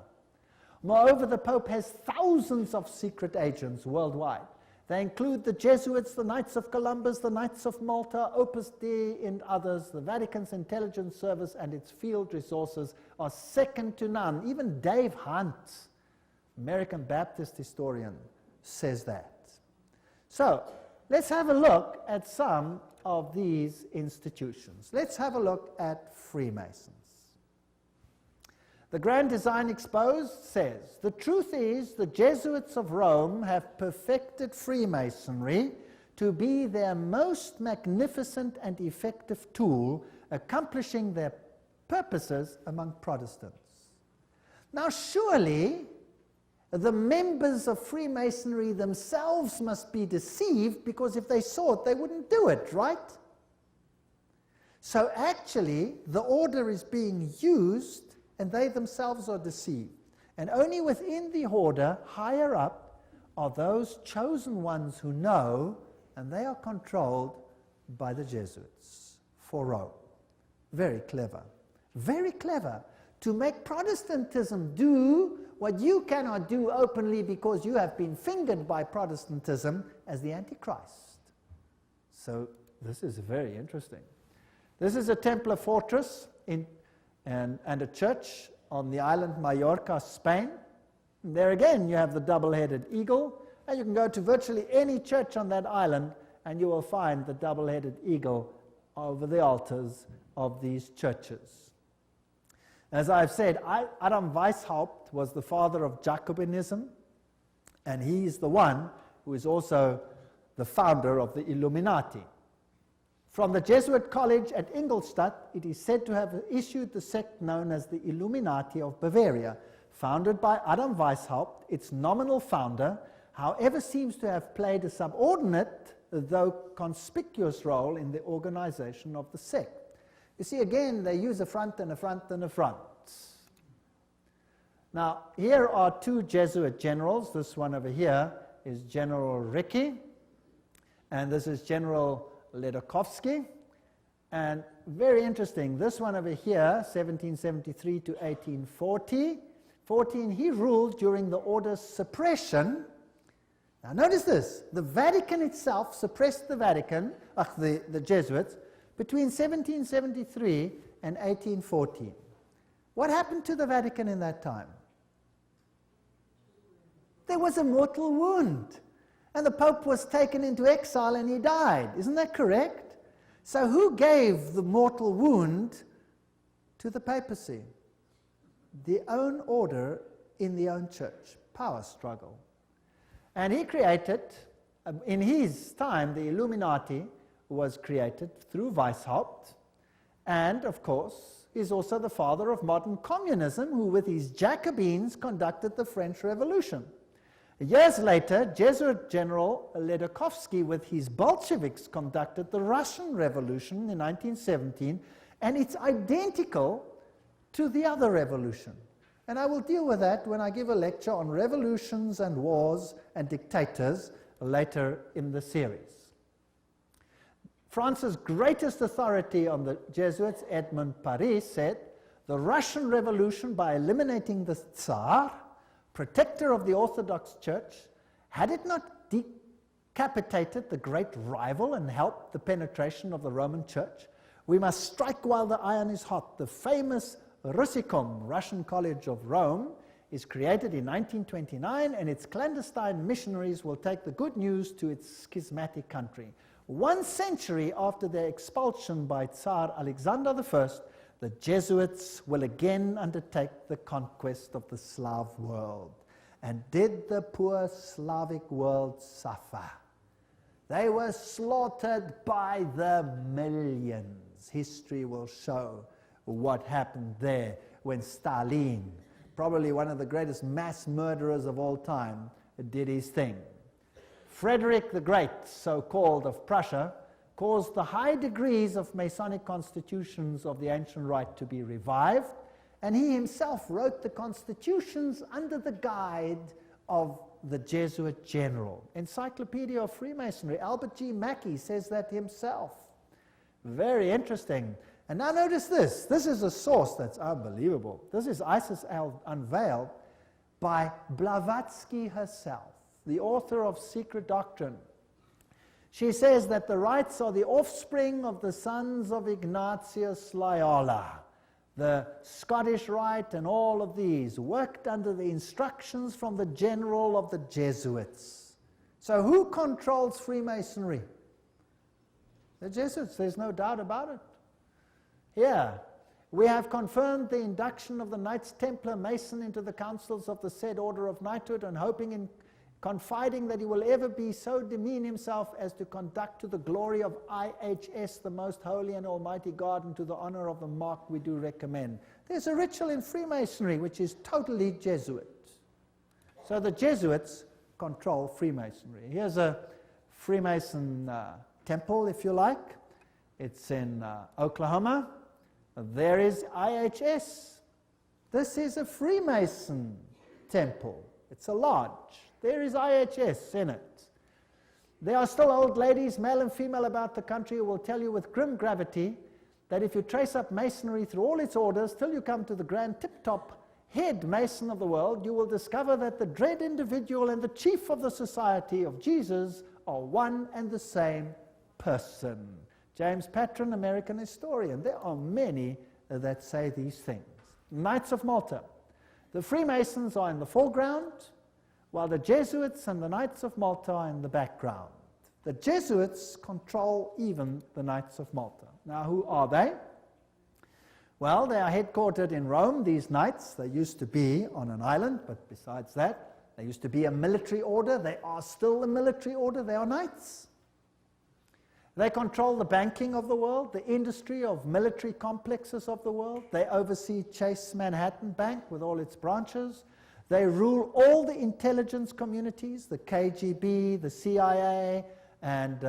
Moreover, the Pope has thousands of secret agents worldwide. They include the Jesuits, the Knights of Columbus, the Knights of Malta, Opus Dei, and others. The Vatican's intelligence service and its field resources are second to none. Even Dave Hunt, American Baptist historian, says that. So, let's have a look at some of these institutions. Let's have a look at Freemasons. The Grand Design Exposed says, the truth is the Jesuits of Rome have perfected Freemasonry to be their most magnificent and effective tool, accomplishing their purposes among Protestants. Now surely the members of Freemasonry themselves must be deceived, because if they saw it, they wouldn't do it, right? So actually the order is being used and they themselves are deceived. And only within the order, higher up, are those chosen ones who know, and they are controlled by the Jesuits for Rome. Very clever. Very clever to make Protestantism do what you cannot do openly because you have been fingered by Protestantism as the Antichrist. So this is very interesting. This is a Templar fortress and a church on the island Mallorca, Spain. And there again you have the double-headed eagle, and you can go to virtually any church on that island and you will find the double-headed eagle over the altars of these churches. As I've said, Adam Weishaupt was the father of Jacobinism, and he's the one who is also the founder of the Illuminati. From the Jesuit college at Ingolstadt, it is said to have issued the sect known as the Illuminati of Bavaria, founded by Adam Weishaupt. Its nominal founder, however, seems to have played a subordinate, though conspicuous role in the organization of the sect. You see, again, they use a front and a front and a front. Now, here are two Jesuit generals. This one over here is General Ricci, and this is General Ledochowski. And very interesting, this one over here, 1773 to 1840, he ruled during the order's suppression. Now notice this, the Vatican itself suppressed the Jesuits between 1773 and 1814. What happened to the Vatican in that time? There was a mortal wound. And the Pope was taken into exile and he died. Isn't that correct? So who gave the mortal wound to the papacy? The own order in the own church. Power struggle. And he created, in his time, the Illuminati was created through Weishaupt, and of course is also the father of modern communism, who with his Jacobins conducted the French Revolution. Years later, Jesuit General Ledochowski with his Bolsheviks conducted the Russian Revolution in 1917, and it's identical to the other revolution. And I will deal with that when I give a lecture on revolutions and wars and dictators later in the series. France's greatest authority on the Jesuits, Edmond Paris, said, "The Russian Revolution, by eliminating the Tsar, protector of the Orthodox Church, had it not decapitated the great rival and helped the penetration of the Roman Church? We must strike while the iron is hot." The famous Russicum, Russian College of Rome, is created in 1929, and its clandestine missionaries will take the good news to its schismatic country. 1 century after their expulsion by Tsar Alexander I, the Jesuits will again undertake the conquest of the Slav world. And did the poor Slavic world suffer? They were slaughtered by the millions. History will show what happened there when Stalin, probably one of the greatest mass murderers of all time, did his thing. Frederick the Great, so-called, of Prussia, caused the high degrees of Masonic constitutions of the ancient rite to be revived, and he himself wrote the constitutions under the guide of the Jesuit general. Encyclopedia of Freemasonry, Albert G. Mackey says that himself. Very interesting. And now notice this. This is a source that's unbelievable. This is Isis Unveiled by Blavatsky herself, the author of Secret Doctrine. She says that the rites are the offspring of the sons of Ignatius Loyola. The Scottish Rite and all of these worked under the instructions from the general of the Jesuits. So who controls Freemasonry? The Jesuits, there's no doubt about it. Here, we have confirmed the induction of the Knights Templar Mason into the councils of the said order of knighthood, and hoping and confiding that he will ever be so demean himself as to conduct to the glory of IHS, the most holy and almighty God, and to the honor of the mark we do recommend. There's a ritual in Freemasonry which is totally Jesuit. So the Jesuits control Freemasonry. Here's a Freemason temple, if you like. It's in Oklahoma. There is IHS. This is a Freemason temple. It's a lodge. There is IHS in it. There are still old ladies, male and female, about the country who will tell you with grim gravity that if you trace up Masonry through all its orders till you come to the grand tip-top head Mason of the world, you will discover that the dread individual and the chief of the Society of Jesus are one and the same person. James Patron, American historian. There are many that say these things. Knights of Malta. The Freemasons are in the foreground, while the Jesuits and the Knights of Malta are in the background. The Jesuits control even the Knights of Malta. Now, who are they? Well, they are headquartered in Rome, these knights. They used to be on an island, but besides that, they used to be a military order. They are still a military order. They are knights. They control the banking of the world, the industry of military complexes of the world. They oversee Chase Manhattan Bank with all its branches. They rule all the intelligence communities, the KGB, the CIA, and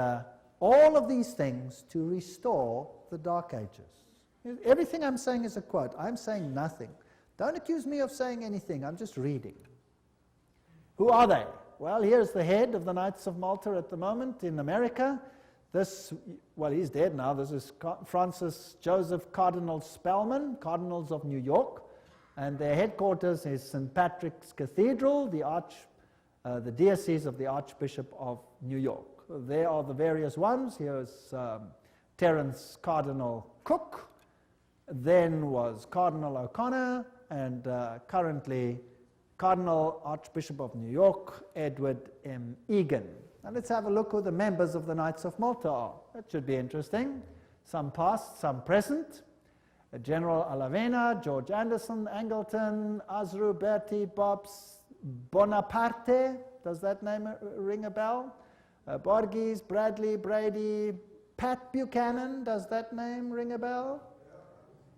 all of these things to restore the Dark Ages. Everything I'm saying is a quote. I'm saying nothing. Don't accuse me of saying anything. I'm just reading. Who are they? Well, here's the head of the Knights of Malta at the moment in America. This, well, he's dead now. This is Francis Joseph Cardinal Spellman, Cardinals of New York. And their headquarters is St. Patrick's Cathedral, the diocese of the Archbishop of New York. There are the various ones. Here's Terence Cardinal Cook. Then was Cardinal O'Connor, and currently Cardinal Archbishop of New York, Edward M. Egan. Now let's have a look who the members of the Knights of Malta are. That should be interesting. Some past, some present. General Alavena, George Anderson, Angleton, Azru, Bertie, Bobs, Bonaparte. Does that name ring a bell? Borges, Bradley, Brady, Pat Buchanan. Does that name ring a bell?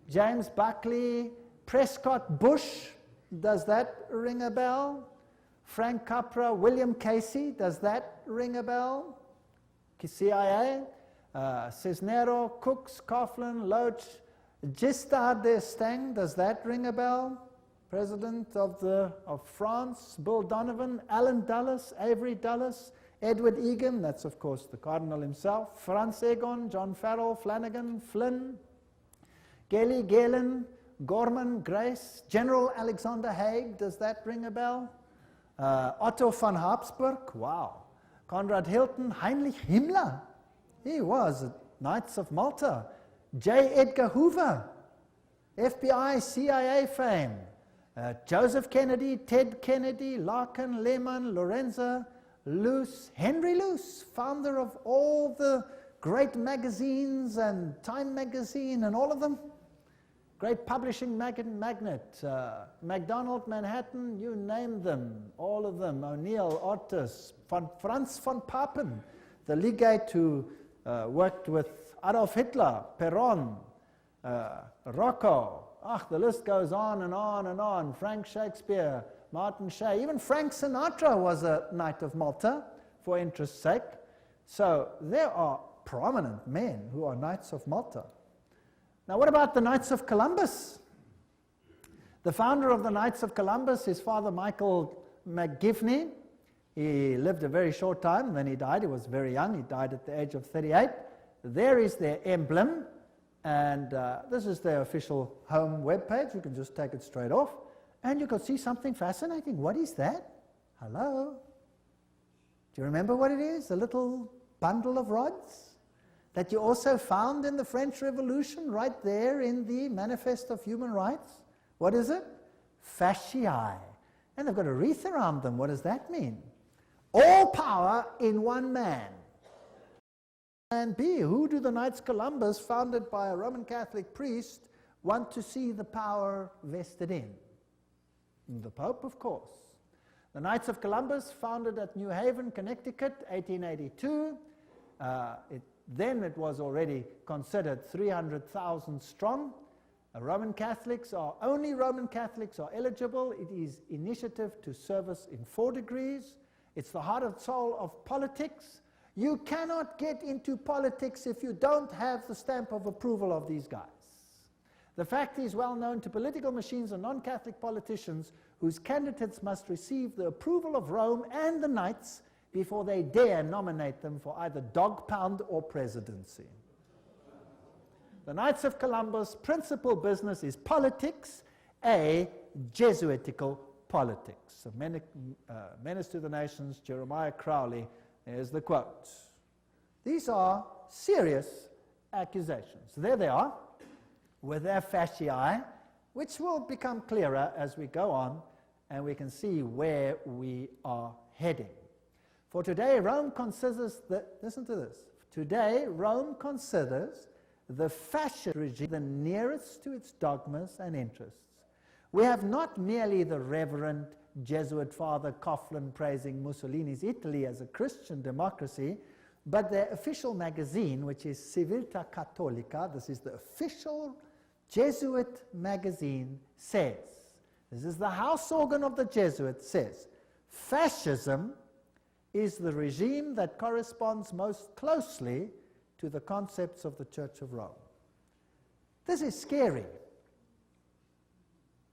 James Buckley, Prescott Bush. Does that ring a bell? Frank Capra, William Casey. Does that ring a bell? CIA, Cisnero, Cooks, Coughlin, Loach, Giscard d'Estaing. Does that ring a bell? President of France, Bill Donovan, Alan Dulles, Avery Dulles, Edward Egan, that's of course the Cardinal himself, Franz Egon, John Farrell, Flanagan, Flynn, Gelly, Galen, Gorman, Grace, General Alexander Haig. Does that ring a bell? Otto von Habsburg, wow. Conrad Hilton, Heinrich Himmler, he was Knights of Malta. J. Edgar Hoover, FBI, CIA fame. Joseph Kennedy, Ted Kennedy, Larkin, Lehman, Lorenza, Luce, Henry Luce, founder of all the great magazines and Time magazine and all of them. Great publishing magnate, MacDonald, Manhattan, you name them, all of them. O'Neill, Otis, Franz von Papen, the legate who worked with Adolf Hitler, Perón, Rocco. The list goes on and on and on. Frank Shakespeare, Martin Shea, even Frank Sinatra was a Knight of Malta, for interest's sake. So there are prominent men who are Knights of Malta. Now what about the Knights of Columbus? The founder of the Knights of Columbus is Father Michael McGivney. He lived a very short time, and then he died. He was very young. He died at the age of 38. There is their emblem, and this is their official home webpage. You can just take it straight off, and you can see something fascinating. What is that? Hello? Do you remember what it is? A little bundle of rods that you also found in the French Revolution, right there in the Manifest of Human Rights. What is it? Fasciae. And they've got a wreath around them. What does that mean? All power in one man. And B, who do the Knights Columbus, founded by a Roman Catholic priest, want to see the power vested in? The Pope, of course. The Knights of Columbus, founded at New Haven, Connecticut, 1882. Then it was already considered 300,000 strong. Only Roman Catholics are eligible. It is initiative to service in 4 degrees. It's the heart and soul of politics. You cannot get into politics if you don't have the stamp of approval of these guys. The fact is well known to political machines and non-Catholic politicians whose candidates must receive the approval of Rome and the Knights before they dare nominate them for either dog pound or presidency. The Knights of Columbus' principal business is politics, a Jesuitical politics. A menace to the nations, Jeremiah Crowley, there's the quote. These are serious accusations. There they are, with their fasciae, which will become clearer as we go on, and we can see where we are heading. For today, Rome considers listen to this. Today, Rome considers the fascist regime the nearest to its dogmas and interests. We have not merely the Reverend Jesuit Father Coughlin praising Mussolini's Italy as a Christian democracy, but their official magazine, which is Civiltà Cattolica, this is the official Jesuit magazine, says, this is the house organ of the Jesuits, says, fascism is the regime that corresponds most closely to the concepts of the Church of Rome. This is scary.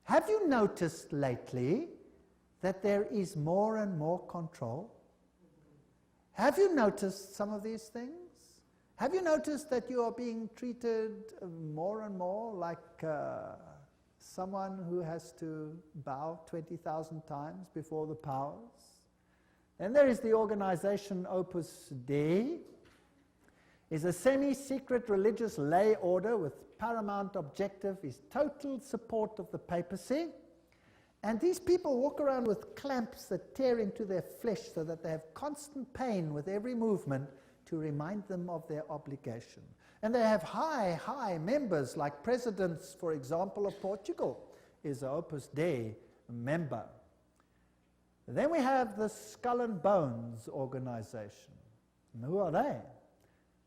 Have you noticed lately that there is more and more control? Have you noticed some of these things? Have you noticed that you are being treated more and more like someone who has to bow 20,000 times before the powers? And there is the organization Opus Dei. Is a semi-secret religious lay order with paramount objective is total support of the papacy. And these people walk around with clamps that tear into their flesh so that they have constant pain with every movement to remind them of their obligation. And they have high members, like presidents, for example, of Portugal is an Opus Dei member. Then we have the Skull and Bones organization. And who are they?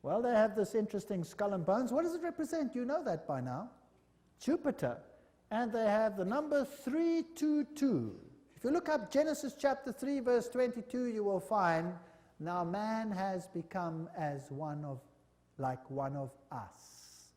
Well, they have this interesting skull and bones. What does it represent? You know that by now. Jupiter. And they have the number 322. If you look up Genesis chapter 3, verse 22, you will find, now man has become like one of us,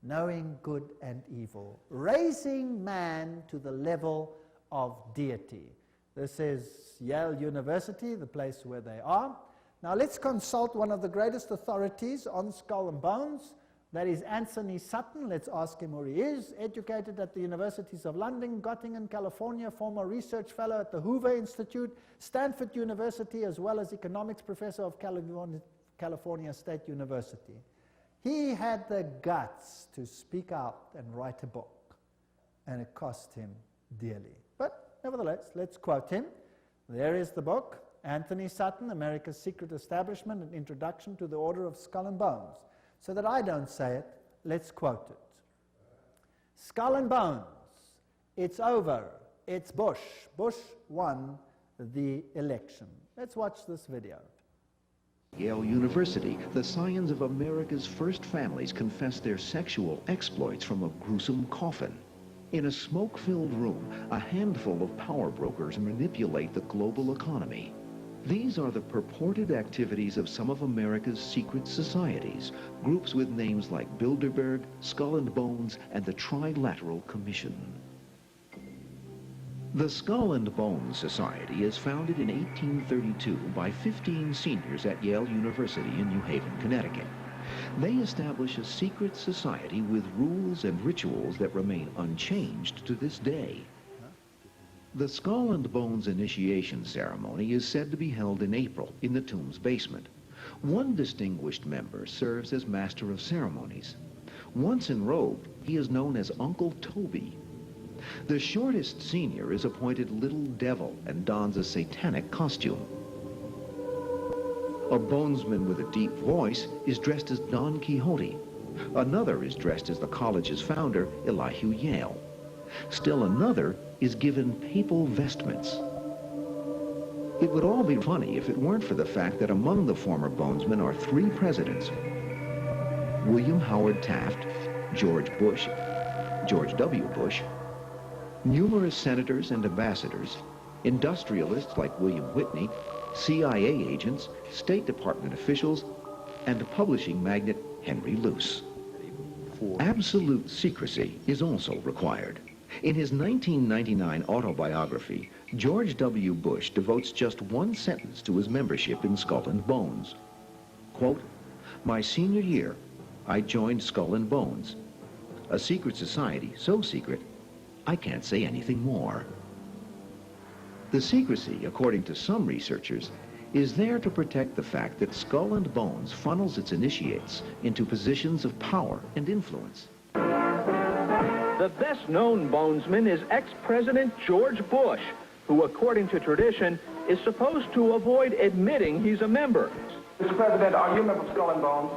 knowing good and evil, raising man to the level of deity. This is Yale University, the place where they are. Now let's consult one of the greatest authorities on skull and bones. That is Anthony Sutton. Let's ask him who he is. Educated at the Universities of London, Göttingen, California, former research fellow at the Hoover Institute, Stanford University, as well as economics professor of California State University. He had the guts to speak out and write a book, and it cost him dearly. But nevertheless, let's quote him. There is the book. Anthony Sutton, America's Secret Establishment, an Introduction to the Order of Skull and Bones. So that I don't say it, let's quote it. Skull and Bones, it's over, it's Bush. Bush won the election. Let's watch this video. Yale University, the scions of America's first families confess their sexual exploits from a gruesome coffin. In a smoke-filled room, a handful of power brokers manipulate the global economy. These are the purported activities of some of America's secret societies, groups with names like Bilderberg, Skull and Bones, and the Trilateral Commission. The Skull and Bones Society is founded in 1832 by 15 seniors at Yale University in New Haven, Connecticut. They establish a secret society with rules and rituals that remain unchanged to this day. The Skull and Bones initiation ceremony is said to be held in April in the tomb's basement. One distinguished member serves as master of ceremonies. Once enrobed, he is known as Uncle Toby. The shortest senior is appointed Little Devil and dons a satanic costume. A bonesman with a deep voice is dressed as Don Quixote. Another is dressed as the college's founder, Elihu Yale. Still another is given papal vestments. It would all be funny if it weren't for the fact that among the former bonesmen are 3 presidents: William Howard Taft, George Bush, George W. Bush, numerous senators and ambassadors, industrialists like William Whitney, CIA agents, State Department officials, and publishing magnate Henry Luce. Absolute secrecy is also required. In his 1999 autobiography, George W. Bush devotes just one sentence to his membership in Skull and Bones. Quote, "My senior year, I joined Skull and Bones, a secret society so secret, I can't say anything more." The secrecy, according to some researchers, is there to protect the fact that Skull and Bones funnels its initiates into positions of power and influence. The best-known bonesman is ex-President George Bush, who, according to tradition, is supposed to avoid admitting he's a member. Mr. President, are you a member of Skull and Bones?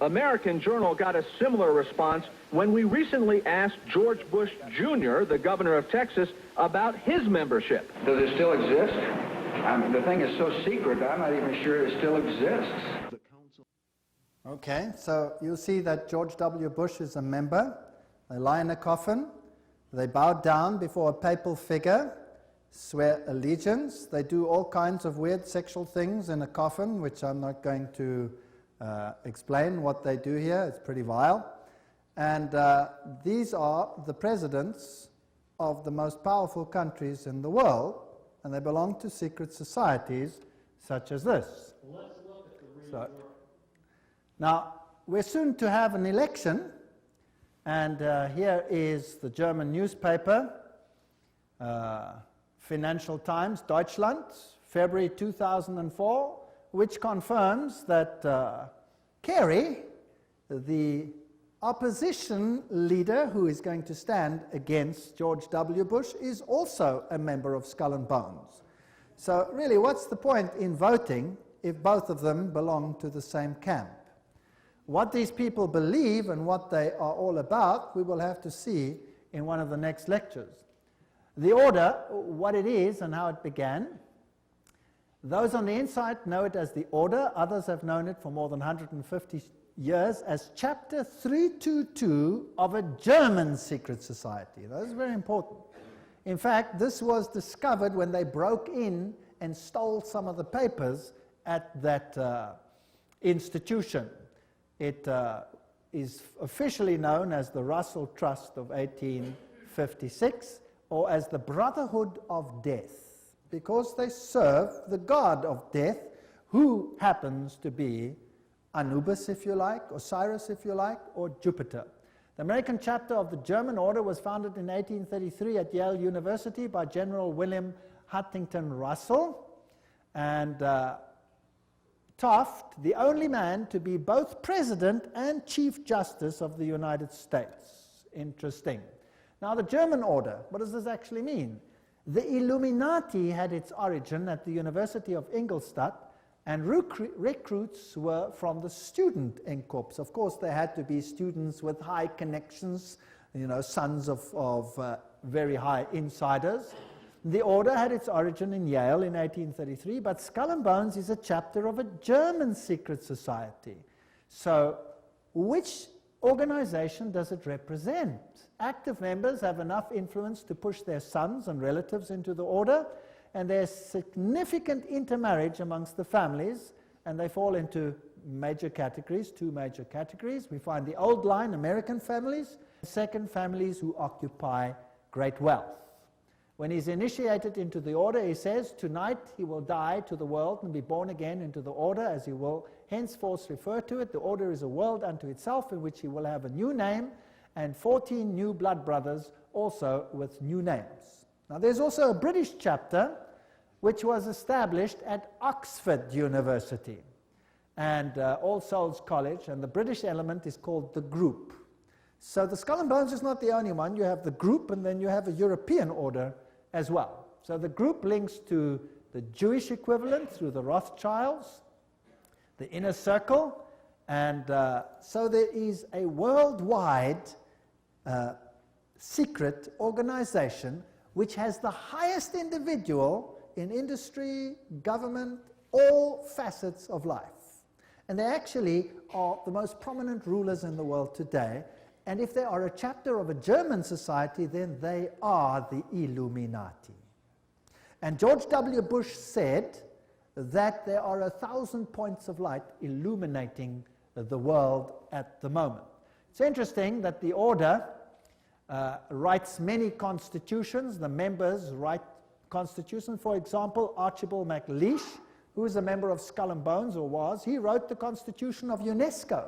American Journal got a similar response when we recently asked George Bush Jr., the governor of Texas, about his membership. Does it still exist? The thing is so secret, I'm not even sure it still exists. Okay, so you'll see that George W. Bush is a member. They lie in a coffin. They bow down before a papal figure, swear allegiance. They do all kinds of weird sexual things in a coffin, which I'm not going to explain what they do here. It's pretty vile. And these are the presidents of the most powerful countries in the world, and they belong to secret societies such as this. Let's look at the real world. Now, we're soon to have an election, and here is the German newspaper, Financial Times, Deutschland, February 2004, which confirms that Kerry, the opposition leader who is going to stand against George W. Bush, is also a member of Skull and Bones. So really, what's the point in voting if both of them belong to the same camp? What these people believe and what they are all about, we will have to see in one of the next lectures. The order, what it is and how it began. Those on the inside know it as the order. Others have known it for more than 150 years as Chapter 322 of a German secret society. That is very important. In fact, this was discovered when they broke in and stole some of the papers at that institution. It is officially known as the Russell Trust of 1856, or as the Brotherhood of Death, because they serve the god of death, who happens to be Anubis, if you like, Osiris, if you like, or Jupiter. The American chapter of the German order was founded in 1833 at Yale University by General William Huntington Russell, and Taft, the only man to be both President and Chief Justice of the United States. Interesting. Now, the German order, what does this actually mean? The Illuminati had its origin at the University of Ingolstadt, and recruits were from the student Inkorps. Of course, they had to be students with high connections, you know, sons of very high insiders. The order had its origin in Yale in 1833, but Skull and Bones is a chapter of a German secret society. So, which organization does it represent? Active members have enough influence to push their sons and relatives into the order, and there's significant intermarriage amongst the families, and they fall into major categories, two major categories. We find the old line, American families. Second, families who occupy great wealth. When he's initiated into the order, he says, tonight he will die to the world and be born again into the order, as he will henceforth refer to it. The order is a world unto itself, in which he will have a new name, and 14 new blood brothers also with new names. Now there's also a British chapter which was established at Oxford University and All Souls College, and the British element is called the Group. So the Skull and Bones is not the only one. You have the Group, and then you have a European order as well. So the Group links to the Jewish equivalent through the Rothschilds, the Inner Circle, and so there is a worldwide secret organization which has the highest individual in industry, government, all facets of life. And they actually are the most prominent rulers in the world today. And if they are a chapter of a German society, then they are the Illuminati. And George W. Bush said that there are 1,000 points of light illuminating the world at the moment. It's interesting that the order writes many constitutions. The members write constitutions. For example, Archibald MacLeish, who is a member of Skull and Bones, or was, he wrote the constitution of UNESCO.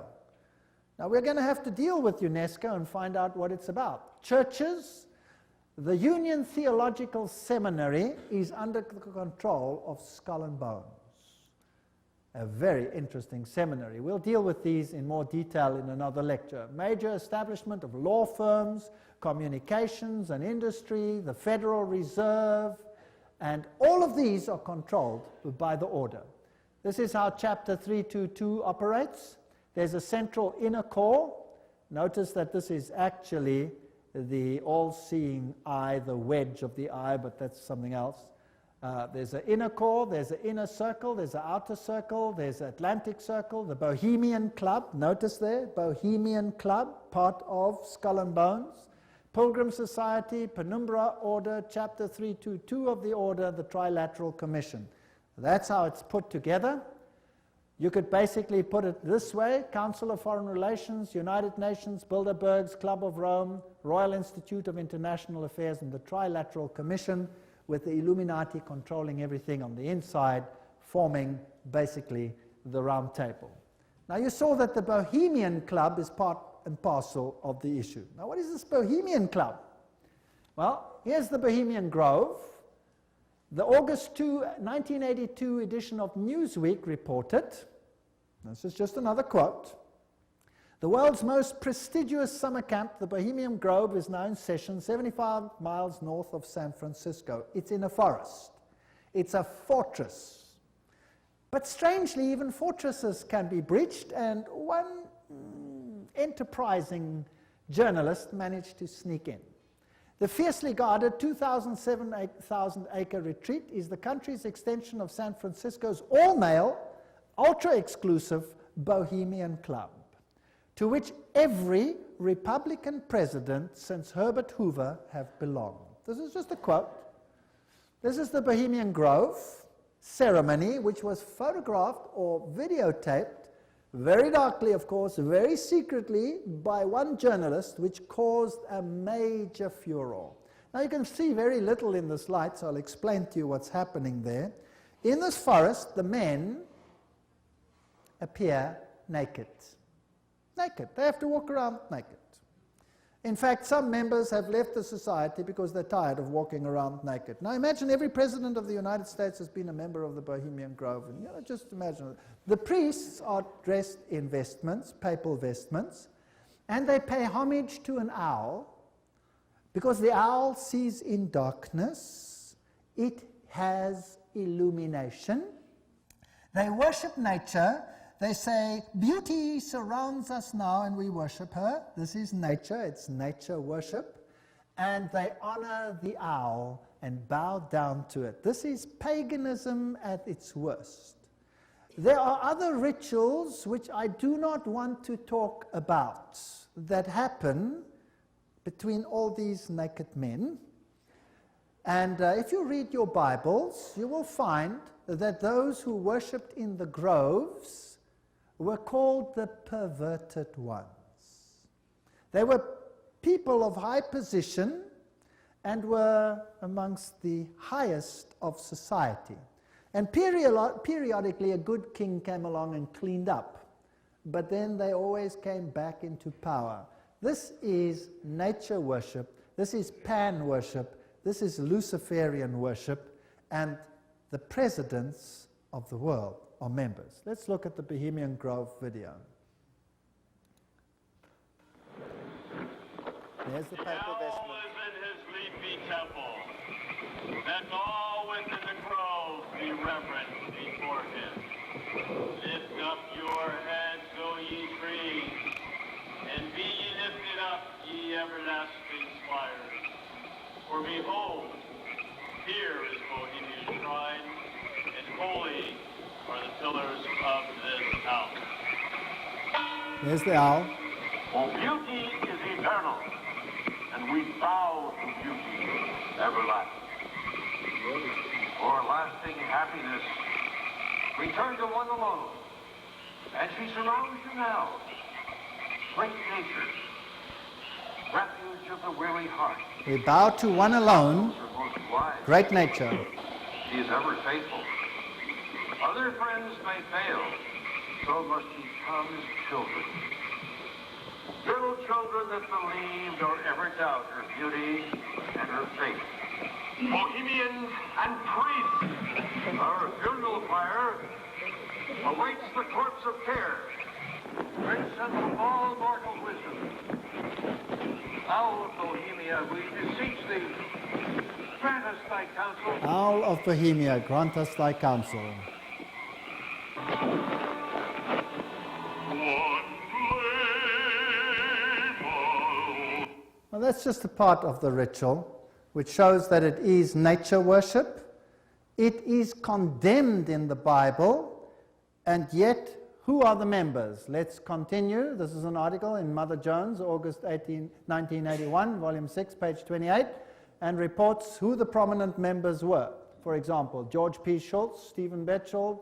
Now we're going to have to deal with UNESCO and find out what it's about. Churches, the Union Theological Seminary is under the control of Skull and Bones. A very interesting seminary. We'll deal with these in more detail in another lecture. Major establishment of law firms, communications and industry, the Federal Reserve, and all of these are controlled by the order. This is how Chapter 322 operates. There's a central inner core. Notice that this is actually the all-seeing eye, the wedge of the eye, but that's something else. There's an inner core, there's an inner circle, there's an outer circle, there's an Atlantic Circle, the Bohemian Club, notice there, Bohemian Club, part of Skull and Bones, Pilgrim Society, Penumbra Order, Chapter 322 of the Order, the Trilateral Commission. That's how it's put together. You could basically put it this way: Council of Foreign Relations, United Nations, Bilderbergs, Club of Rome, Royal Institute of International Affairs, and the Trilateral Commission, with the Illuminati controlling everything on the inside, forming basically the Round Table. Now you saw that the Bohemian Club is part and parcel of the issue. Now what is this Bohemian Club? Well, here's the Bohemian Grove. The August 2, 1982 edition of Newsweek reported, this is just another quote, the world's most prestigious summer camp, the Bohemian Grove, is now in session 75 miles north of San Francisco. It's in a forest. It's a fortress. But strangely, even fortresses can be breached, and one enterprising journalist managed to sneak in. The fiercely guarded 2,000-acre retreat is the country's extension of San Francisco's all-male, ultra-exclusive Bohemian Club, to which every Republican president since Herbert Hoover have belonged. This is just a quote. This is the Bohemian Grove ceremony, which was photographed or videotaped, very darkly, of course, very secretly, by one journalist, which caused a major furor. Now you can see very little in this light, so I'll explain to you what's happening there. In this forest, the men appear naked. Naked. They have to walk around naked. In fact, some members have left the society because they're tired of walking around naked. Now imagine every president of the United States has been a member of the Bohemian Grove. And just imagine it. The priests are dressed in vestments, papal vestments, and they pay homage to an owl because the owl sees in darkness. It has illumination. They worship nature. They say, beauty surrounds us now and we worship her. This is nature, it's nature worship. And they honor the owl and bow down to it. This is paganism at its worst. There are other rituals which I do not want to talk about that happen between all these naked men. And if you read your Bibles, you will find that those who worshipped in the groves were called the perverted ones. They were people of high position and were amongst the highest of society. And periodically a good king came along and cleaned up, but then they always came back into power. This is nature worship, this is Pan worship, this is Luciferian worship, and the presidents of the world are members. Let's look at the Bohemian Grove video. There's the papal vestment. Is in his leafy temple. Let all within the grove be reverent before him. Lift up your heads, O ye trees, and be ye lifted up, ye everlasting spires. For behold, here is Bohemia's shrine, and holy are the pillars of this house. There's the owl. For beauty is eternal, and we bow to beauty everlasting. For lasting happiness, return to one alone, and she surrounds you now. Great nature, refuge of the weary heart. We bow to one alone, Her most wise. great nature. She is ever faithful. Other friends may fail, so must ye come as children. Little children that believe nor ever doubt her beauty and her faith. Bohemians and priests, our funeral pyre awaits the corpse of care. Great sense of all mortal wisdom. Owl of Bohemia, we beseech thee, grant us thy counsel. Owl of Bohemia, grant us thy counsel. Well, that's just a part of the ritual, which shows that it is nature worship. It is condemned in the Bible, and yet, who are the members? Let's continue. This is an article in Mother Jones, August 1981, volume 6, page 28, and reports who the prominent members were. For example, George P. Schultz, Stephen Batchelor,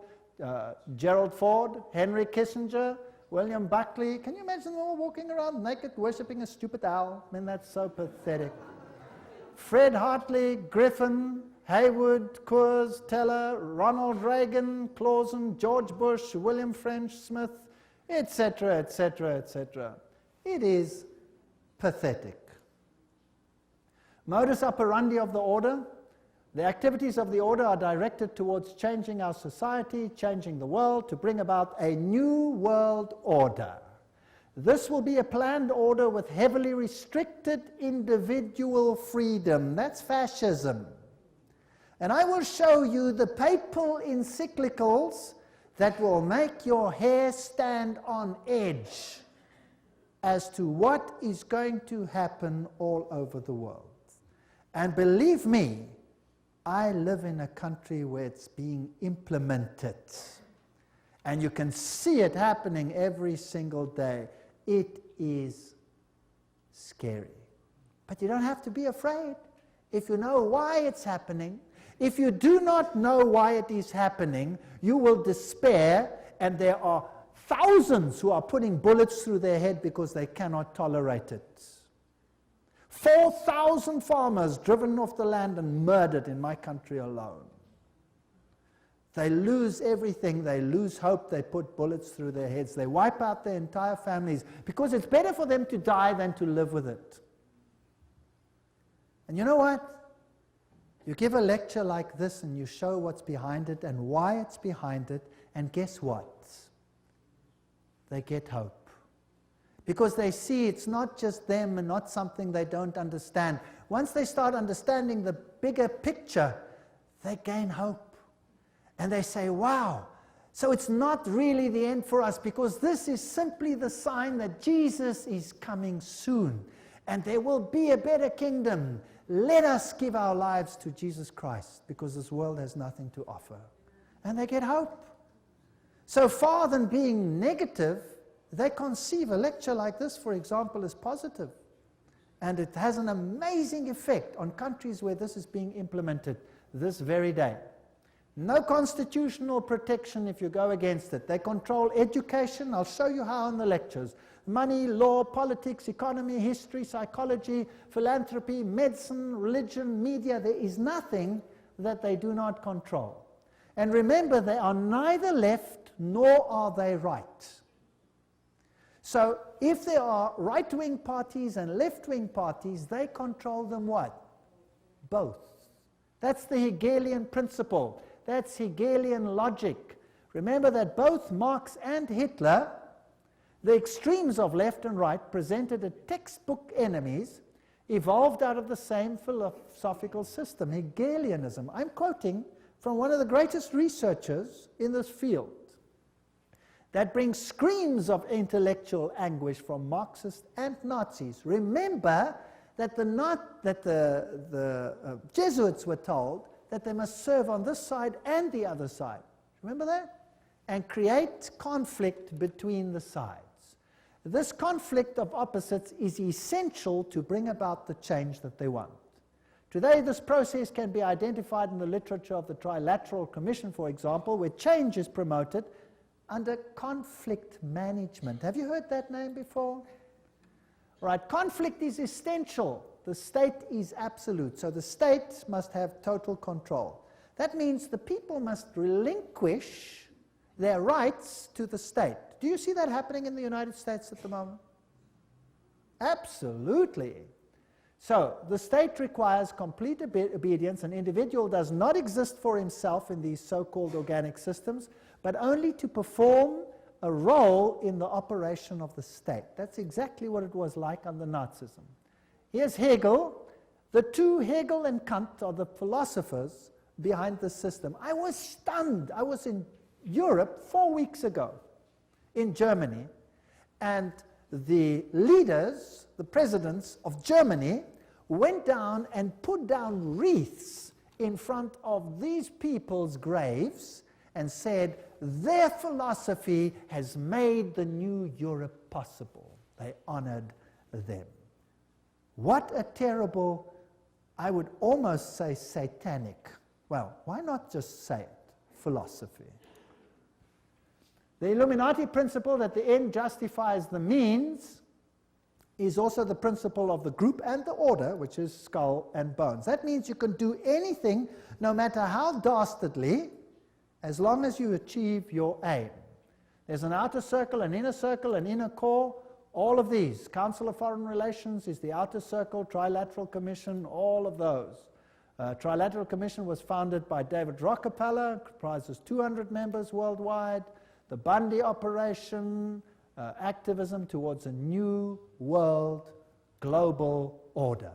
Gerald Ford, Henry Kissinger, William Buckley. Can you imagine them all walking around naked, worshipping a stupid owl? I mean, that's so pathetic. Fred Hartley, Griffin, Haywood, Coors, Teller, Ronald Reagan, Clausen, George Bush, William French Smith, etc., etc., etc. It is pathetic. Modus operandi of the order. The activities of the order are directed towards changing our society, changing the world, to bring about a new world order. This will be a planned order with heavily restricted individual freedom. That's fascism. And I will show you the papal encyclicals that will make your hair stand on edge as to what is going to happen all over the world. And believe me, I live in a country where it's being implemented. And you can see it happening every single day. It is scary. But you don't have to be afraid if you know why it's happening. If you do not know why it is happening, you will despair, and there are thousands who are putting bullets through their head because they cannot tolerate it. 4,000 farmers driven off the land and murdered in my country alone. They lose everything, they lose hope, they put bullets through their heads, they wipe out their entire families because it's better for them to die than to live with it. And you know what? You give a lecture like this and you show what's behind it and why it's behind it, and guess what? They get hope. Because they see it's not just them and not something they don't understand. Once they start understanding the bigger picture, they gain hope. And they say, wow, so it's not really the end for us, because this is simply the sign that Jesus is coming soon. And there will be a better kingdom. Let us give our lives to Jesus Christ, because this world has nothing to offer. And they get hope. So far than being negative, they conceive a lecture like this, for example, as positive. And it has an amazing effect on countries where this is being implemented this very day. No constitutional protection if you go against it. They control education. I'll show you how in the lectures. Money, law, politics, economy, history, psychology, philanthropy, medicine, religion, media. There is nothing that they do not control. And remember, they are neither left nor are they right. So if there are right-wing parties and left-wing parties, they control them what? Both. That's the Hegelian principle. That's Hegelian logic. Remember that both Marx and Hitler, the extremes of left and right, presented as textbook enemies, evolved out of the same philosophical system, Hegelianism. I'm quoting from one of the greatest researchers in this field. That brings screams of intellectual anguish from Marxists and Nazis. Remember that the Jesuits were told that they must serve on this side and the other side. Remember that? And create conflict between the sides. This conflict of opposites is essential to bring about the change that they want. Today, this process can be identified in the literature of the Trilateral Commission, for example, where change is promoted under conflict management. Have you heard that name before? Right, conflict is essential. The state is absolute. So the state must have total control. That means the people must relinquish their rights to the state. Do you see that happening in the United States at the moment? Absolutely. So the state requires complete obedience. An individual does not exist for himself in these so-called organic systems, but only to perform a role in the operation of the state. That's exactly what it was like under Nazism. Here's Hegel. The two, Hegel and Kant, are the philosophers behind the system. I was stunned. I was in Europe 4 weeks ago, in Germany, and the leaders, the presidents of Germany, went down and put down wreaths in front of these people's graves and said, their philosophy has made the new Europe possible. They honored them. What a terrible, I would almost say satanic, well, why not just say it, philosophy. The Illuminati principle that the end justifies the means is also the principle of the group and the order, which is skull and bones. That means you can do anything, no matter how dastardly, as long as you achieve your aim. There's an outer circle, an inner core, all of these. Council of Foreign Relations is the outer circle, Trilateral Commission, all of those. Trilateral Commission was founded by David Rockefeller, comprises 200 members worldwide. The Bundy operation, activism towards a new world global order.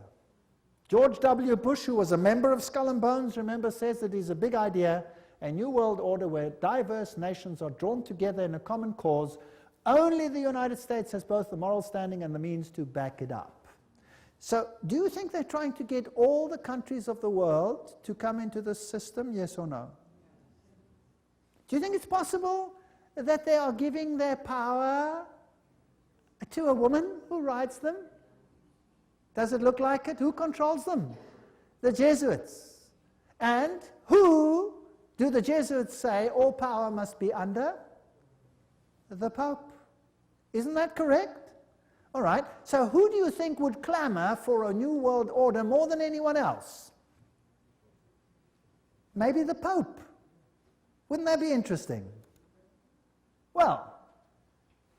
George W. Bush, who was a member of Skull and Bones, remember, says that it's a big idea, a new world order where diverse nations are drawn together in a common cause. Only the United States has both the moral standing and the means to back it up. So, do you think they're trying to get all the countries of the world to come into this system, yes or no? Do you think it's possible that they are giving their power to a woman who rides them? Does it look like it? Who controls them? The Jesuits. And who do the Jesuits say all power must be under? The Pope. Isn't that correct? All right. So who do you think would clamor for a new world order more than anyone else? Maybe the Pope. Wouldn't that be interesting? Well,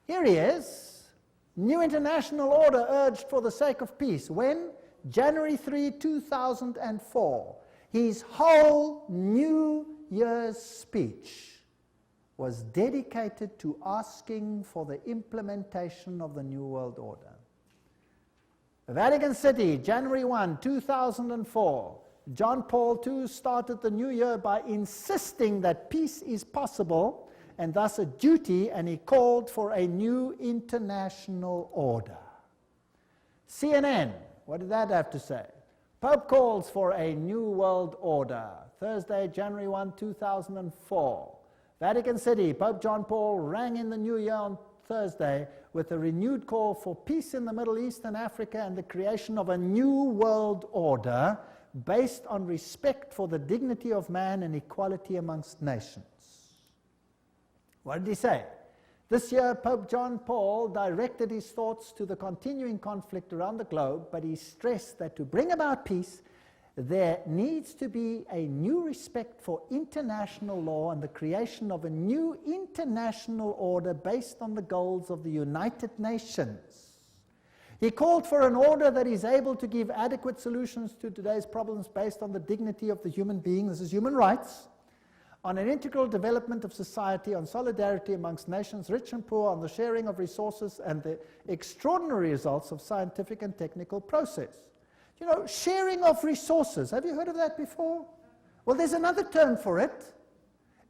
here he is. New international order urged for the sake of peace. When? January 3, 2004. His whole New Year's speech was dedicated to asking for the implementation of the New World Order. Vatican City, January 1, 2004. John Paul II started the new year by insisting that peace is possible and thus a duty, and he called for a new international order. CNN, what did that have to say? Pope calls for a new world order. Thursday, January 1, 2004. Vatican City, Pope John Paul rang in the new year on Thursday with a renewed call for peace in the Middle East and Africa and the creation of a new world order based on respect for the dignity of man and equality amongst nations. What did he say? This year, Pope John Paul directed his thoughts to the continuing conflict around the globe, but he stressed that to bring about peace, there needs to be a new respect for international law and the creation of a new international order based on the goals of the United Nations. He called for an order that is able to give adequate solutions to today's problems based on the dignity of the human being, this is human rights, on an integral development of society, on solidarity amongst nations, rich and poor, on the sharing of resources and the extraordinary results of scientific and technical process. You know, sharing of resources, have you heard of that before? Well, there's another term for it.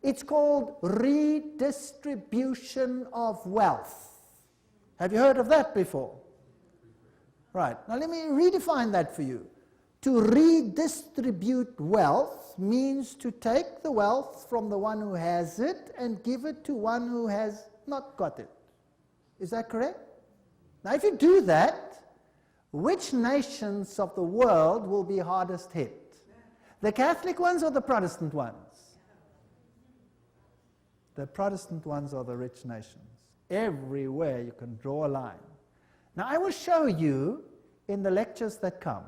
It's called redistribution of wealth. Have you heard of that before? Right, now let me redefine that for you. To redistribute wealth means to take the wealth from the one who has it and give it to one who has not got it. Is that correct? Now if you do that, which nations of the world will be hardest hit? The Catholic ones or the Protestant ones? The Protestant ones are the rich nations. Everywhere you can draw a line. Now I will show you in the lectures that come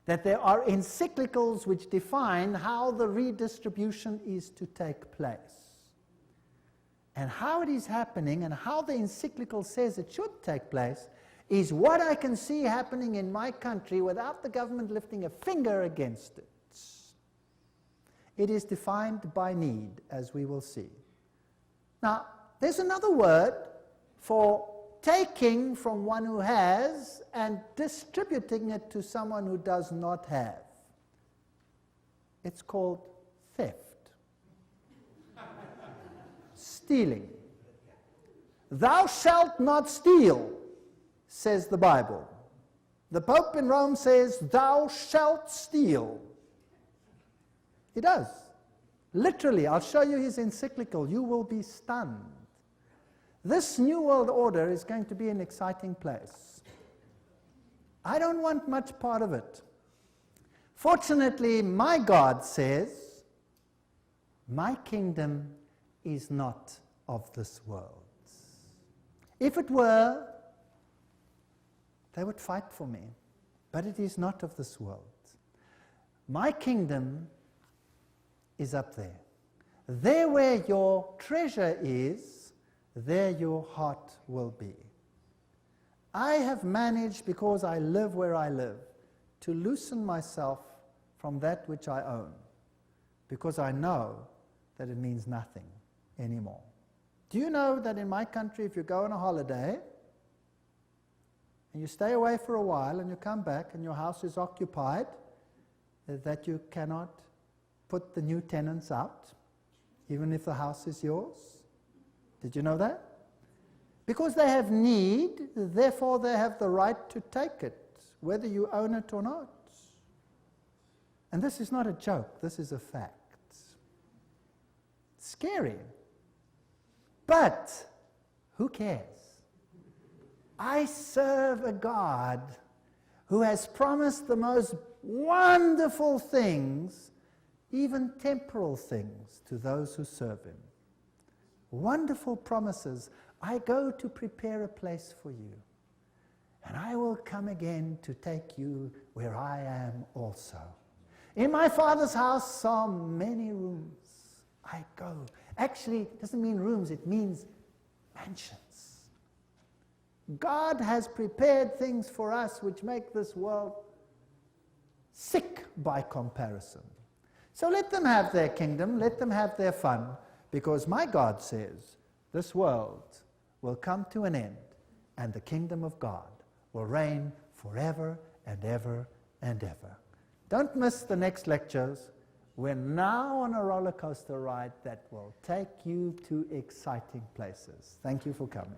that there are encyclicals which define how the redistribution is to take place. And how it is happening and how the encyclical says it should take place is what I can see happening in my country without the government lifting a finger against it. It is defined by need, as we will see. Now, there's another word for taking from one who has and distributing it to someone who does not have. It's called theft. Stealing. Thou shalt not steal, says the Bible. The Pope in Rome says, thou shalt steal. He does. Literally, I'll show you his encyclical. You will be stunned. This New World Order is going to be an exciting place. I don't want much part of it. Fortunately, my God says, my kingdom is not of this world. If it were, they would fight for me. But it is not of this world. My kingdom is up there. There where your treasure is, there your heart will be. I have managed, because I live where I live, to loosen myself from that which I own, because I know that it means nothing anymore. Do you know that in my country, if you go on a holiday, and you stay away for a while, and you come back, and your house is occupied, that you cannot put the new tenants out, even if the house is yours? Did you know that? Because they have need, therefore they have the right to take it, whether you own it or not. And this is not a joke, this is a fact. Scary. But who cares? I serve a God who has promised the most wonderful things, even temporal things, to those who serve him. Wonderful promises. I go to prepare a place for you, and I will come again to take you where I am also. In my Father's house are many rooms. I go. Actually, it doesn't mean rooms, it means mansions. God has prepared things for us which make this world sick by comparison. So let them have their kingdom, let them have their fun, because my God says this world will come to an end, and the kingdom of God will reign forever and ever and ever. Don't miss the next lectures. We're now on a roller coaster ride that will take you to exciting places. Thank you for coming.